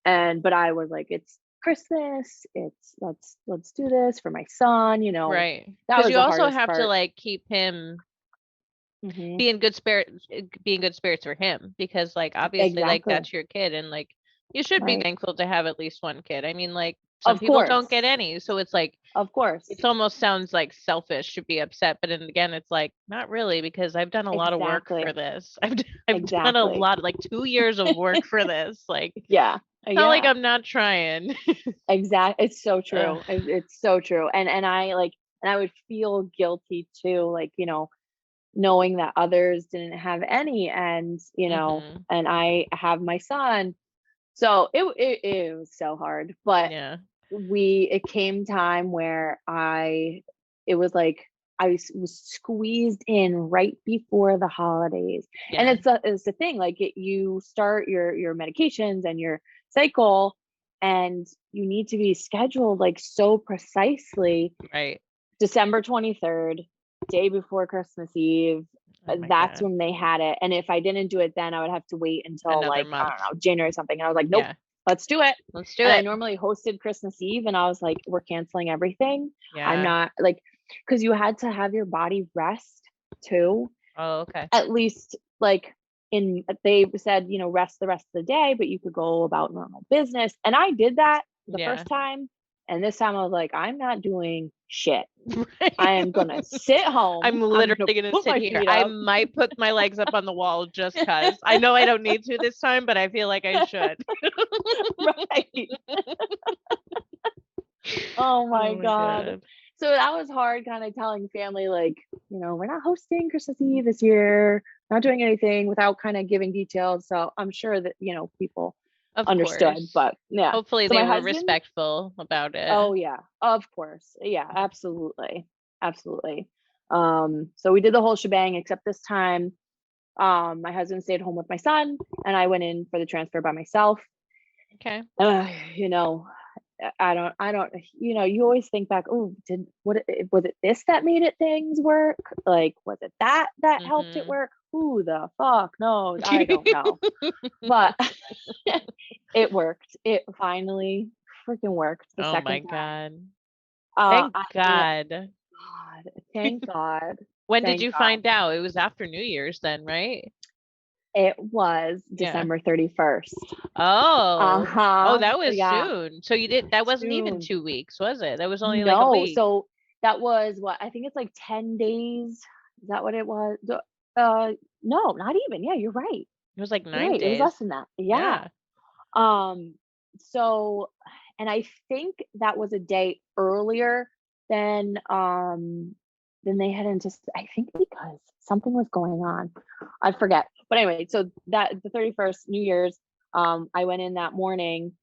But I was like, it's Christmas, it's let's do this for my son, Right. That Because was you the also hardest have to part. like keep him Hmm. be in good spirits for him, because like obviously like Exactly. that's your kid, and like you should be Right. thankful to have at least one kid. I mean, like some Of people course. don't get any, so it's like Of course. it almost sounds like selfish to be upset, but then again it's like not really, because I've done a lot of work for Exactly. this. I've done a Exactly. lot, like 2 years of work for this. Like it's Yeah. not like Yeah. I'm not trying. Exactly. It's so Ugh. true. It's so true. And I like, and I would feel guilty too, like, knowing that others didn't have any, Mhm. and I have my son. So it was so hard, but Yeah. it came time where it was like was squeezed in right before the holidays. And Yeah. it's the thing, like you start your medications and your cycle, and you need to be scheduled like so precisely. Right. December 23rd, day before Christmas Eve, Oh my that's god. when they had it. And if I didn't do it then, I would have to wait until Another like, I don't month. know, January or something. And I was like, nope, Yeah. let's do it. Let's do And I it. normally hosted Christmas Eve, and I was like, we're canceling everything. I'm Yeah. not like, because you had to have your body rest too, Oh, okay. at least like they said, rest the rest of the day, but you could go about normal business. And I did that the Yeah. first time. And this time I was like, I'm not doing shit. I Right. am gonna sit home. I'm I'm gonna literally gonna put sit my here. feet I up. might put my legs up on the wall just cause. I know I don't need to this time, but I feel like I should. Right. Oh my Oh my God. god. So that was hard, kind of telling family, like, we're not hosting Christmas Eve this year, not doing anything, without kind of giving details. So I'm sure that, people Of understood, course. but yeah. Hopefully So they my were husband, respectful about it. oh yeah, of course. Yeah, absolutely. Absolutely. So we did the whole shebang, except this time, my husband stayed home with my son, and I went in for the transfer by myself. Okay. You know, I don't, you always think back, oh, was it this that made it things work? Like, was it that helped it Mhm. work? Who the fuck knows? I don't know. But it worked. It finally freaking worked the Oh my second time. god. Thank I God. God, thank God. When did Thank you God. find out? It was after New Year's then, right? It was Yeah. December 31st. Oh. Oh, Uh-huh. that was Yeah, soon. So you did that wasn't even soon. 2 weeks, was it? That was only like a No, week. so that was what, I think it's like 10 days. Is that what it was? No, not even. Yeah, you're right. It was like You're 9 right. It was days. less than that. Yeah. Yeah. Um, so, and I think that was a day earlier than they had anticipated. I think because something was going on. I forget. But anyway, so that the 31st, New Year's, I went in that morning,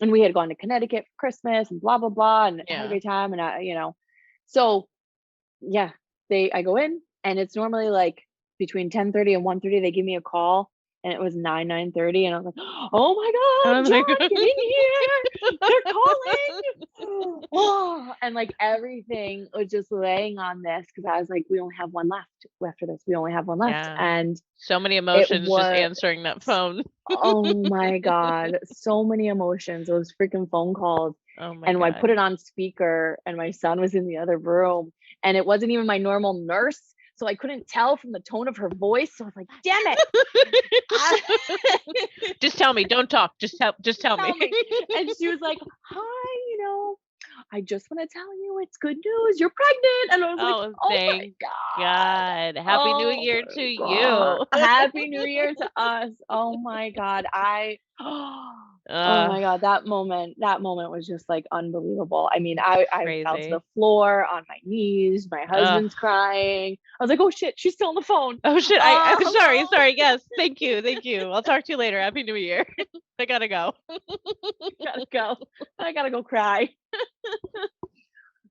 and we had gone to Connecticut for Christmas and blah blah blah, and had a Yeah. great time, and so yeah, I go in, and it's normally like between 10:30 and 1:30 they give me a call, and it was 9:30, and I was like, "Oh my Oh god, my John, get god. in here. They're calling." Oh, and like everything was just laying on this, because I was like, we only have one left after this. We only have one left. Yeah. And So many it emotions just was, answering that phone. oh my God, so many emotions, those freaking phone calls. Oh my And I put god. it on speaker, and my son was in the other room, and it wasn't even my normal nurse. So I couldn't tell from the tone of her voice. So I was like, damn it. Just tell me, don't talk. Just tell me. Tell me. And she was like, hi, I just want to tell you it's good news. You're pregnant. And I was like, Oh, oh my thank God. God. Happy New Oh Year to my God. you. Happy New Year to us. Oh my God. Oh Ugh, my God. That moment was just like unbelievable. I mean, I fell to the crazy. floor on my knees. My Ugh. husband's crying. I was like, oh shit, she's still on the phone. Oh shit. I'm sorry. Hello. Sorry. Yes. Thank you. Thank you. I'll talk to you later. Happy New Year. I gotta go. Gotta go. I gotta go cry.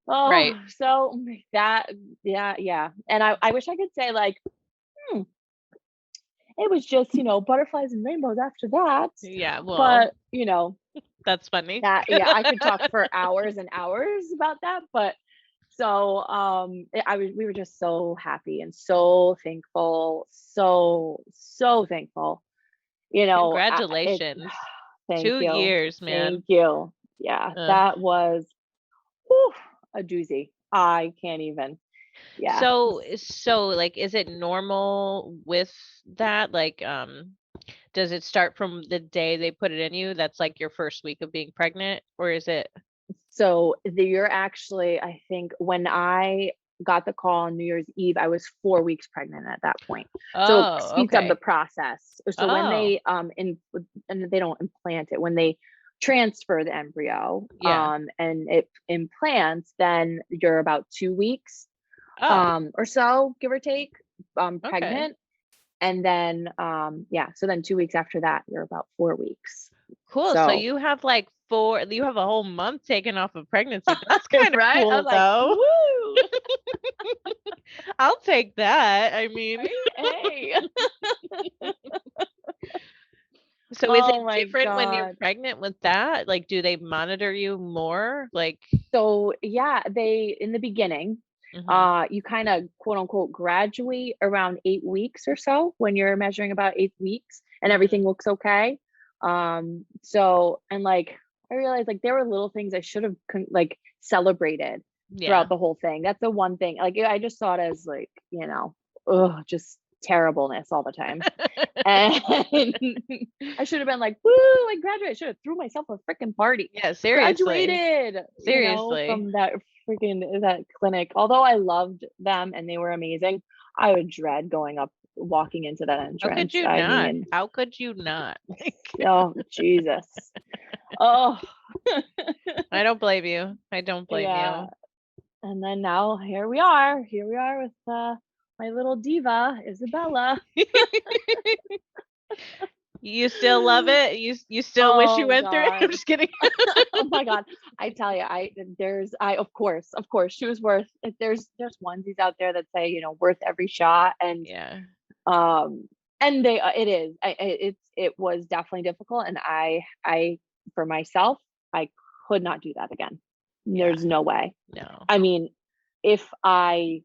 Right. Oh, so that, yeah, yeah. And I wish I could say like, hmm, it was just, butterflies and rainbows after that. Yeah. Well, But, That's funny. That, yeah, I could talk for hours and hours about that, but so we were just so happy and so thankful, so thankful. It Congratulations. thank 2 years, man. you. Yeah, Ugh. that was, whew, a doozy. I can't even. Yeah. So like, is it normal with that? Like, does it start from the day they put it in you? That's like your first week of being pregnant, or is it? So you're actually, I think when I got the call on New Year's Eve, I was 4 weeks pregnant at that point. So it Oh, speeds up the okay. process. So when Oh, they and they don't implant it, when they transfer the embryo yeah. and it implants, then you're about 2 weeks Oh, or so, give or take, okay. pregnant. And then yeah, so then 2 weeks after that, you're about 4 weeks. Cool. So So you have like you have a whole month taken off of pregnancy. That's kind of right, I was cool like, though. woo. I'll take that. I mean, Right? Hey. so is Oh it my different when you're God. pregnant with that? Like, do they monitor you more? Like, So yeah, they in the beginning, mhm. you kind of quote unquote graduate around 8 weeks or so when you're measuring about 8 weeks and everything Mhm. looks okay. So and like I realized like there were little things I should have like celebrated Yeah. throughout the whole thing. That's the one thing. Like I just saw it as like, ugh, just terribleness all the time. And I should have been like, "Woo, I graduated." I should have threw myself a freaking party. Yeah, seriously. Graduated, Seriously. from that clinic. Although I loved them and they were amazing, I would dread going up, walking into that How could entrance. you I not? mean, How could you not? Like, oh Jesus. Oh, I don't blame you. I don't blame yeah. you. And then now here we are. Here we are with my little diva, Isabella. You still love it? You still wish you Oh went through it? I'm God. just kidding. Oh my God. I tell you, of course, she was worth it. There's onesies out there that say, worth every shot. Yeah. Um, and it is, it was definitely difficult. And I, for myself, I could not do that again. Yeah. There's no way. No. I mean, if I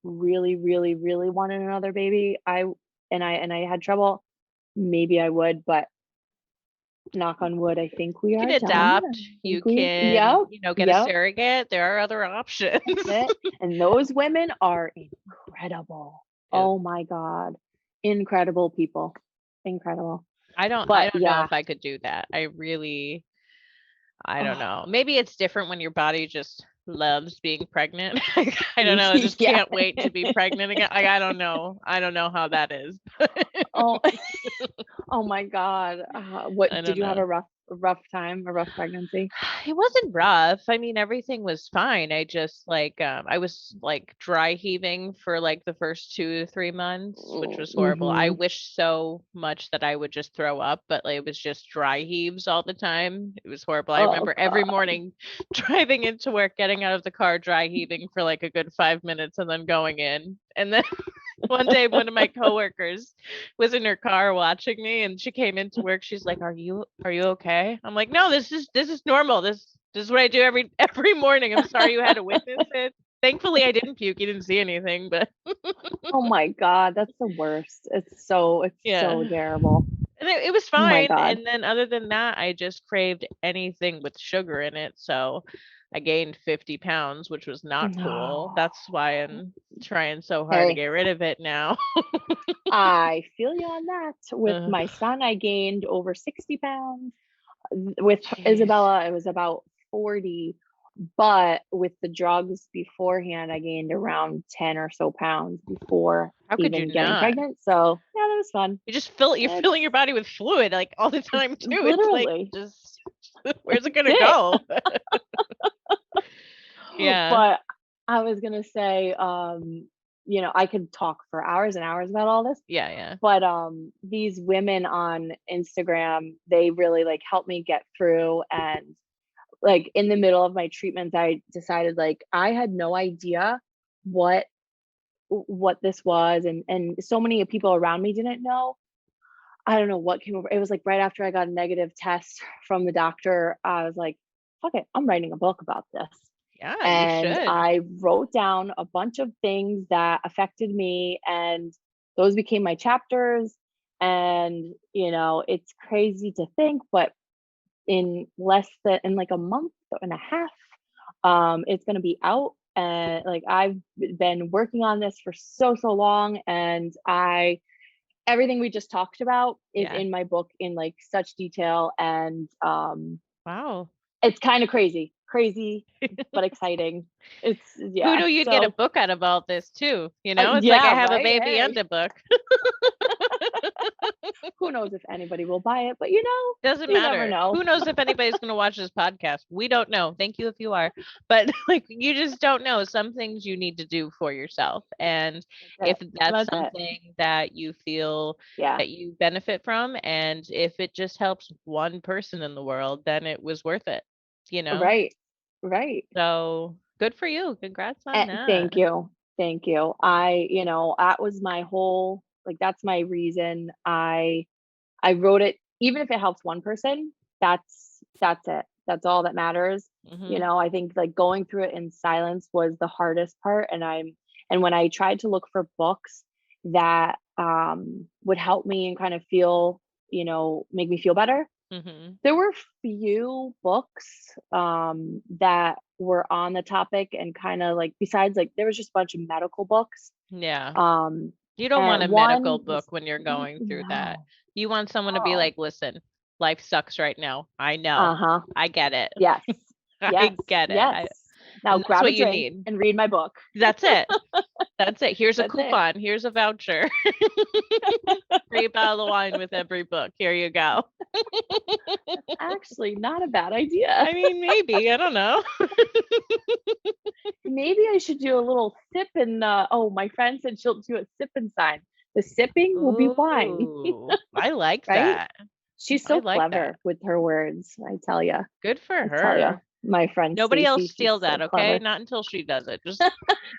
really, really, really wanted another baby, and I had trouble, maybe I would, but knock on wood, I think we You can are done. adopt. I You think we, can, yep, get a yep, surrogate. There are other options. that's it. And those women are incredible. Yeah. Oh my God. Incredible people. Incredible. I But don't know yeah. if I could do that. I don't Oh, know. Maybe it's different when your body just loves being pregnant. I don't know. I just yeah. can't wait to be pregnant again. I don't know. I don't know how that is. Oh, oh my God. What I did don't you have know. a rough time, a rough pregnancy? It wasn't rough. I mean, everything was fine. I just like I was like dry heaving for like the first 2 to 3 months, which was horrible. I Mm-hmm. wish so much that I would just throw up, but like, it was just dry heaves all the time. It was horrible. I Oh remember every God. morning driving into work, getting out of the car, dry heaving for like a good 5 minutes, and then going in. And then one day, one of my coworkers was in her car watching me, and she came into work. She's like, "Are you okay?" I'm like, "No, this is normal. This is what I do every morning. I'm sorry you had to witness it. Thankfully, I didn't puke. You didn't see anything, but Oh my God. That's the worst. It's so yeah." terrible. And it was Oh my fine. God. And then other than that, I just craved anything with sugar in it. So I gained 50 pounds, which was not cool. No. That's why I'm trying so hard to Hey, get rid of it now. I feel you on that. With Ugh, my son, I gained over 60 pounds. With jeez. Isabella, it was about 40. But with the drugs beforehand, I gained around 10 or so pounds before How could you even getting not? pregnant. So yeah, that was fun. You're filling your It's body with fluid like all the time too. It's like literally just where's it that's gonna it. go? Yeah. But I was gonna say, I could talk for hours and hours about all this. Yeah, yeah. But these women on Instagram, they really like helped me get through. And like in the middle of my treatments, I decided like I had no idea what this was, and so many people around me didn't know. I don't know what came over. It was like right after I got a negative test from the doctor. I was like, fuck it, I'm writing a book about this. Yeah, you And should. I wrote down a bunch of things that affected me, and those became my chapters. And, it's crazy to think, but in like a month and a half, it's going to be out. And like, I've been working on this for so long, and everything we just talked about is Yeah. in my book in like such detail. And Wow. it's kind of crazy but exciting. It's Who yeah, do you get a so book out of all this too? It's like I yeah, have a right, baby hey. and a book. Who knows if anybody will buy it, but Doesn't you never matter. know. Who knows if anybody's going to watch this podcast? We don't know. Thank you if you are. But like you just don't know. Some things you need to do for yourself. And if that's That's it. something that you feel Yeah. that you benefit from, and if it just helps one person in the world, then it was worth it, you know? Right. So good for you. Congrats on that. Thank you. Thank you. That was my whole, like, that's my reason I wrote it. Even if it helps one person, that's it. That's all that matters. Hmm. I think like going through it in silence was the hardest part. And when I tried to look for books that would help me and kind of feel, make me feel better, Hmm. there were few books that were on the topic, and kind of like, besides, like, there was just a bunch of medical books. Yeah. Um You don't want and a medical one book was when you're going through that. no. You want someone to be Oh. like, listen, life sucks right now. I know. Uh-huh. I get it. Yes. I Yes. get it. Yes. Now And that's grab a what you drink need. and read my book. That's it. That's it. Here's a That's it. coupon. Here's a voucher. Free bottle of wine with every book. Here you go. That's actually not a bad idea. I mean, maybe. I don't know. Maybe I should do a little sip and my friend said she'll do a sip and sign. The sipping will be wine, Ooh, I like right? that. She's I so like that. clever with her words. I tell you. Good for I tell you. her. My friend Nobody else Stacy, she's steal so that, okay? clever. Not until she does it. Just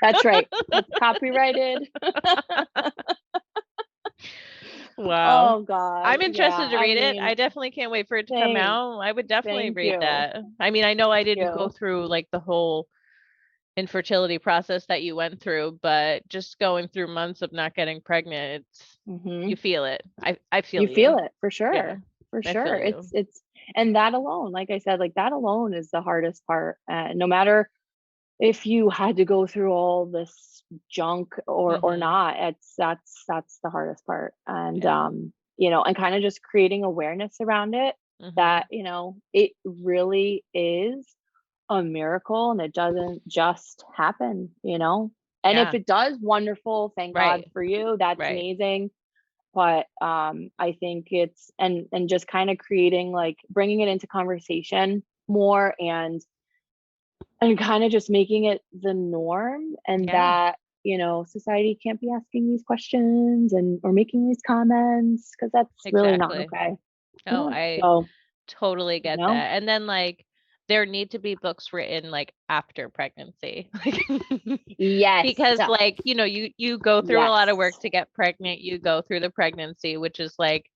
That's right. That's copyrighted. wow. Oh God. I'm interested Yeah. to I read it. mean, I definitely can't wait for it to come thanks. out. I would definitely Thank read you. that. I mean, I know I Thank didn't go you. through like the whole infertility process that you went through, but just going through months of not getting pregnant, Hmm. you feel it. I feel You you. feel it for Yeah, sure. For I sure. feel you. And that alone, like I said, like that alone is the hardest part. No matter if you had to go through all this junk or Hmm. not, that's the hardest part. And Yeah. and kind of just creating awareness around it, Hmm. that it really is a miracle, and it doesn't just happen. And if Yeah. it does, wonderful, thank God Right. for you, that's Right. amazing. But I think it's and just kind of creating, like, bringing it into conversation more, and kind of just making it the norm, and Yeah. that society can't be asking these questions and or making these comments, because that's really not Exactly. okay. Oh, Yeah, I so totally you get know that. And then like there need to be books written like after pregnancy. yes. Because like, you go through a lot of Yes. work to get pregnant. You go through the pregnancy, which is like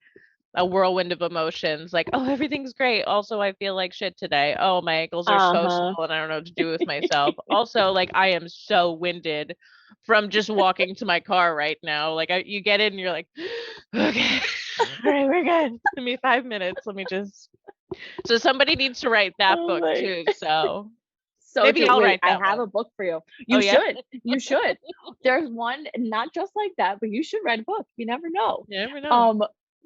a whirlwind of emotions. Like, oh, everything's great. Also, I feel like shit today. Oh, my ankles are so Uh-huh. swollen. I don't know what to do with myself. Also, like I am so winded from just walking to my car right now. Like you get in and you're like, okay, all right, we're good. Give me 5 minutes. Let me just. So somebody needs to write that Oh book my. too. So So maybe true. I'll Wait, write I that have one. a book for you. Oh You yeah. should. You should. There's one not just like that, but you should write a book. You never know. You never know. Um,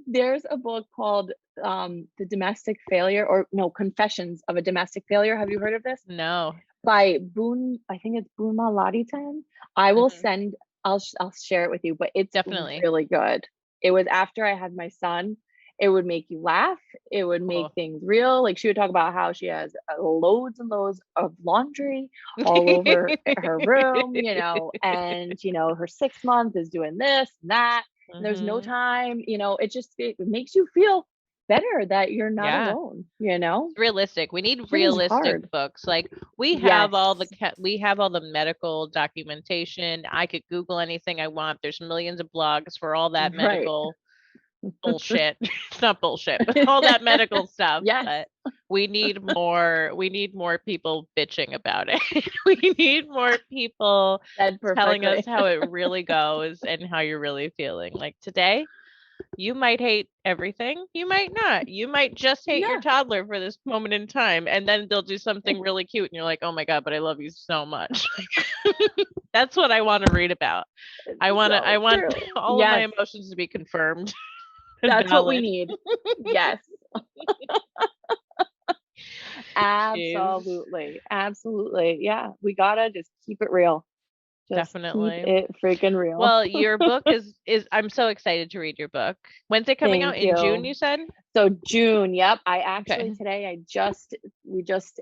there's a book called The Domestic Failure, or no, Confessions of a Domestic Failure. Have you heard of this? No. By Boon, I think it's Boon Maladitan. I will Mhm. send I'll share it with you, but it's Definitely. really good. It was after I had my son. It would make you laugh. It would make Cool. things real. Like, she would talk about how she has loads and loads of laundry all over her room, and her 6 month is doing this and that. And there's no Mhm. time, it makes you feel better that you're not Yeah. alone. Realistic. We need It is realistic hard. books. Like Yes. we have all the medical documentation. I could Google anything I want. There's millions of blogs for all that Right. medical bullshit. It's not bullshit, but all that medical stuff. Yes. But we need more people bitching about it. We need more people telling us how it really goes and how you're really feeling. Like today, you might hate everything. You might not. You might just hate your toddler for this moment in time. And then they'll do something really cute. And you're like, oh my God, but I love you so much. That's what I want to read about. I want all of my emotions to be confirmed. That's what we need. Yes. Absolutely. Absolutely. Yeah. We gotta just keep it real. Just definitely keep it freaking real. Well, your book is I'm so excited to read your book. When's it coming out? In June, you said? So June, yep. I actually today we just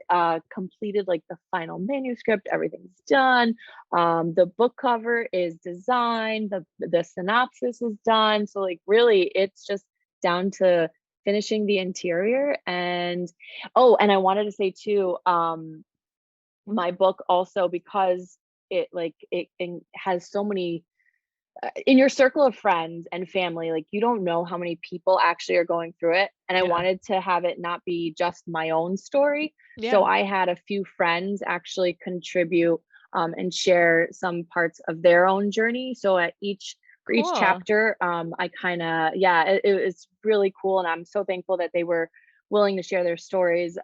completed like the final manuscript. Everything's done. The book cover is designed, the synopsis is done. So like really it's just down to finishing the interior. And and I wanted to say too, my book also, because it has so many in your circle of friends and family, like you don't know how many people actually are going through it. And I wanted to have it not be just my own story. So I had a few friends actually contribute and share some parts of their own journey. So at for each chapter, I kind of, it's really cool. And I'm so thankful that they were willing to share their stories.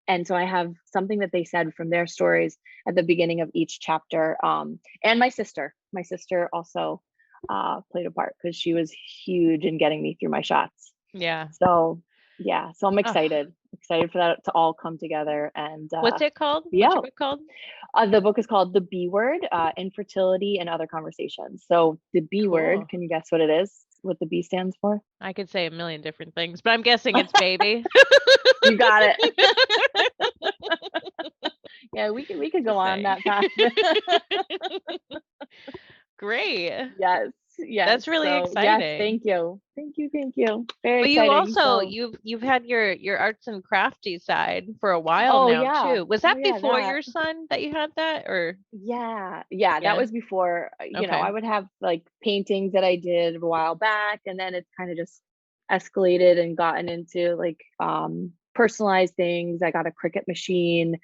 And so I have something that they said from their stories at the beginning of each chapter. And my sister also played a part because she was huge in getting me through my shots. Yeah. So I'm excited for that to all come together. And what's it called? What's your book called? The book is called The B Word, Infertility and Other Conversations. So the B word, can you guess what it is? What the B stands for? I could say a million different things, but I'm guessing it's baby. You got it. Yeah, we could go on that path. Great. Yes. That's really exciting. Yes, thank you. Very but exciting. You also you've had your arts and crafty side for a while now too. Was that before your son that you had that, or? Yeah, that was before. You know, I would have like paintings that I did a while back, and then it's kind of just escalated and gotten into like personalized things. I got a Cricut machine.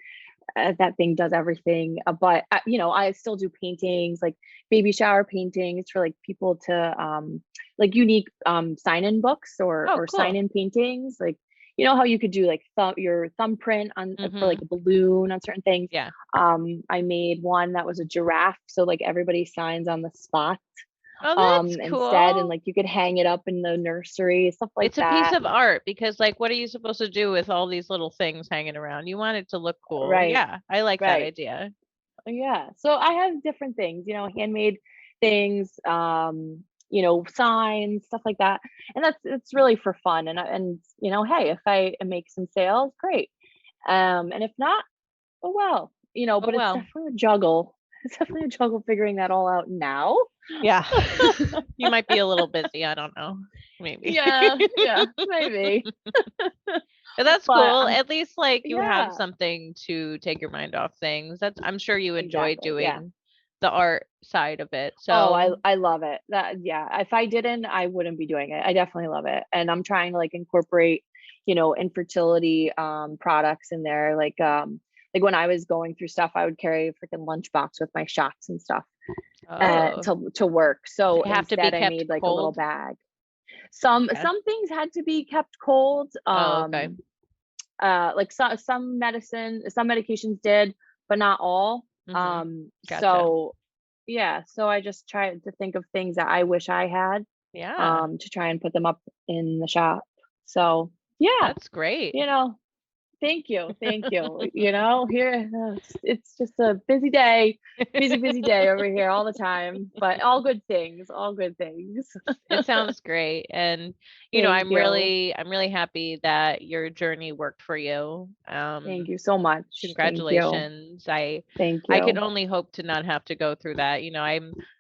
That thing does everything. But I still do paintings, like baby shower paintings for like people to like unique sign-in books or cool. sign-in paintings. Like, you know how you could do like your thumbprint on for like a balloon on certain things. Yeah. I made one that was a giraffe, so like everybody signs on the spot. Oh, that's cool. Instead, and like you could hang it up in the nursery, stuff like that. It's a piece of art, because like what are you supposed to do with all these little things hanging around? You want it to look cool. Right. Yeah, I like that idea. Yeah. So I have different things, handmade things, signs, stuff like that. And it's really for fun. And hey, if I make some sales, great. And if not, oh well, but it's definitely a juggle. It's definitely a juggle figuring that all out now. Yeah. You might be a little busy. I don't know. Maybe. Yeah, maybe. But that's cool. At least like you have something to take your mind off things. I'm sure you enjoy doing the art side of it. So I love it. If I didn't, I wouldn't be doing it. I definitely love it. And I'm trying to like incorporate, infertility products in there. Like when I was going through stuff, I would carry a freaking lunchbox with my shots and stuff to work. So they have to be kept I made like cold? a little bag. Some things had to be kept cold. Okay. Like some medications did, but not all. Gotcha. So I just tried to think of things that I wish I had. Yeah. To try and put them up in the shop. So yeah, that's great. Thank you. Here it's just a busy day over here all the time, but all good things. It sounds great. And I'm really happy that your journey worked for you. Thank you so much. Congratulations. Thank you. I can only hope to not have to go through that.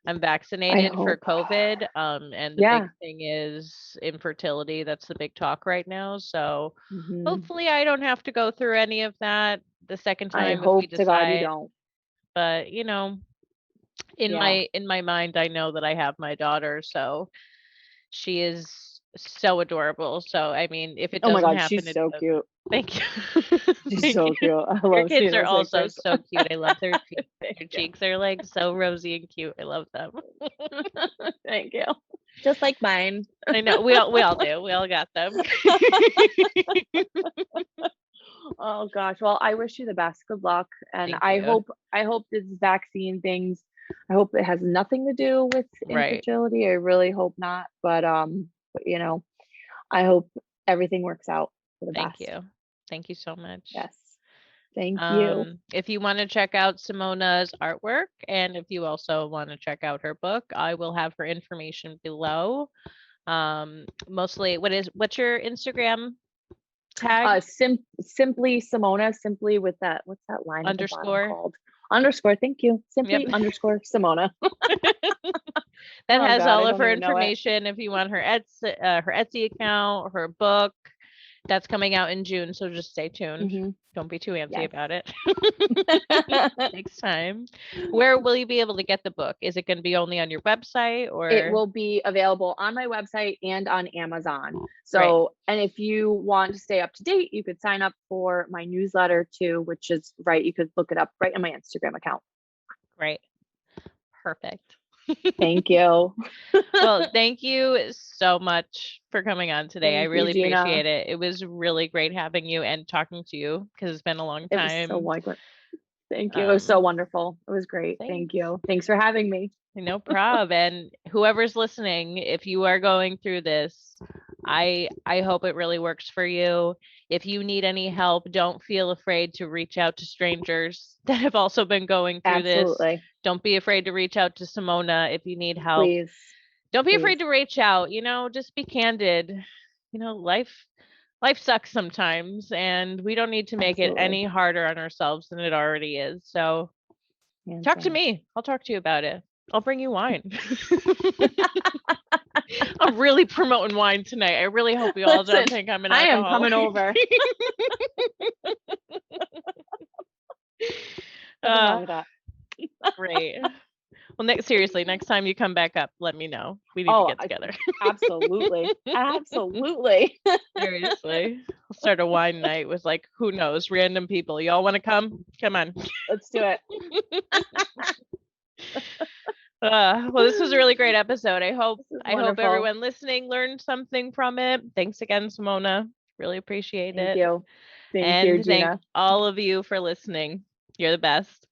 I'm vaccinated for COVID. And the big thing is infertility. That's the big talk right now. So hopefully I don't have to go through any of that the second time if we decide. To God you don't. But in my mind, I know that I have my daughter, so she is so adorable. So I mean, if it Oh my doesn't God, happen, she's it so does. cute. Thank you. She's Thank so you. cute. I Your love kids seeing are those also pictures. so cute. I love their cheeks. Thank Their you. cheeks are like so rosy and cute. I love them. Thank you. Just like mine. I know we all do. We all got them. Oh gosh. Well, I wish you the best. Good luck. And Thank I you. hope this vaccine things, I hope it has nothing to do with Right. infertility. I really hope not. But you know, I hope everything works out for the Thank best. you. Thank you so much. Yes. Thank you. If you want to check out Simona's artwork and if you also want to check out her book, I will have her information below. Mostly what's your Instagram tag? Simply Simona, simply with that, what's that line at the bottom Underscore. called? Underscore, thank you. Simply Yep. underscore Simona. That Oh has God, all I of don't her even know it. information. If you want her Etsy account, her book, that's coming out in June. So just stay tuned. Mhm. Don't be too antsy Yes. about it. Takes time. Where will you be able to get the book? Is it going to be only on your website or? It will be available on my website and on Amazon. So, and if you want to stay up to date, you could sign up for my newsletter too, which is right. You could look it up right on my Instagram account. Great. Perfect. Thank you. Well, thank you so much for coming on today. I Thank you, really Gina. appreciate it. It was really great having you and talking to you because it's been a long It was time. so wonderful. Thank you. It was so wonderful. It was great. Thanks. Thank you. Thanks for having me. No problem. And whoever's listening, if you are going through this, I hope it really works for you. If you need any help, don't feel afraid to reach out to strangers that have also been going through Absolutely. this. Don't be afraid to reach out to Simona if you need help. Please. Don't be Please. afraid to reach out, just be candid. Life sucks sometimes and we don't need to make it any harder on ourselves than it already is. So talk to me. I'll talk to you about it. I'll bring you wine. I'm really promoting wine tonight. I really hope you all don't think I'm an I am alcoholic. coming over. Nothing wrong with that. Great. Well, seriously, next time you come back up, let me know. We need to get together. Absolutely. Absolutely. Seriously. I'll start a wine night with who knows, random people. Y'all want to come? Come on. Let's do it. Well, this was a really great episode. I hope wonderful. everyone listening learned something from it. Thanks again, Simona. Really appreciate it. Thank you. And Gina. thank all of you for listening. You're the best.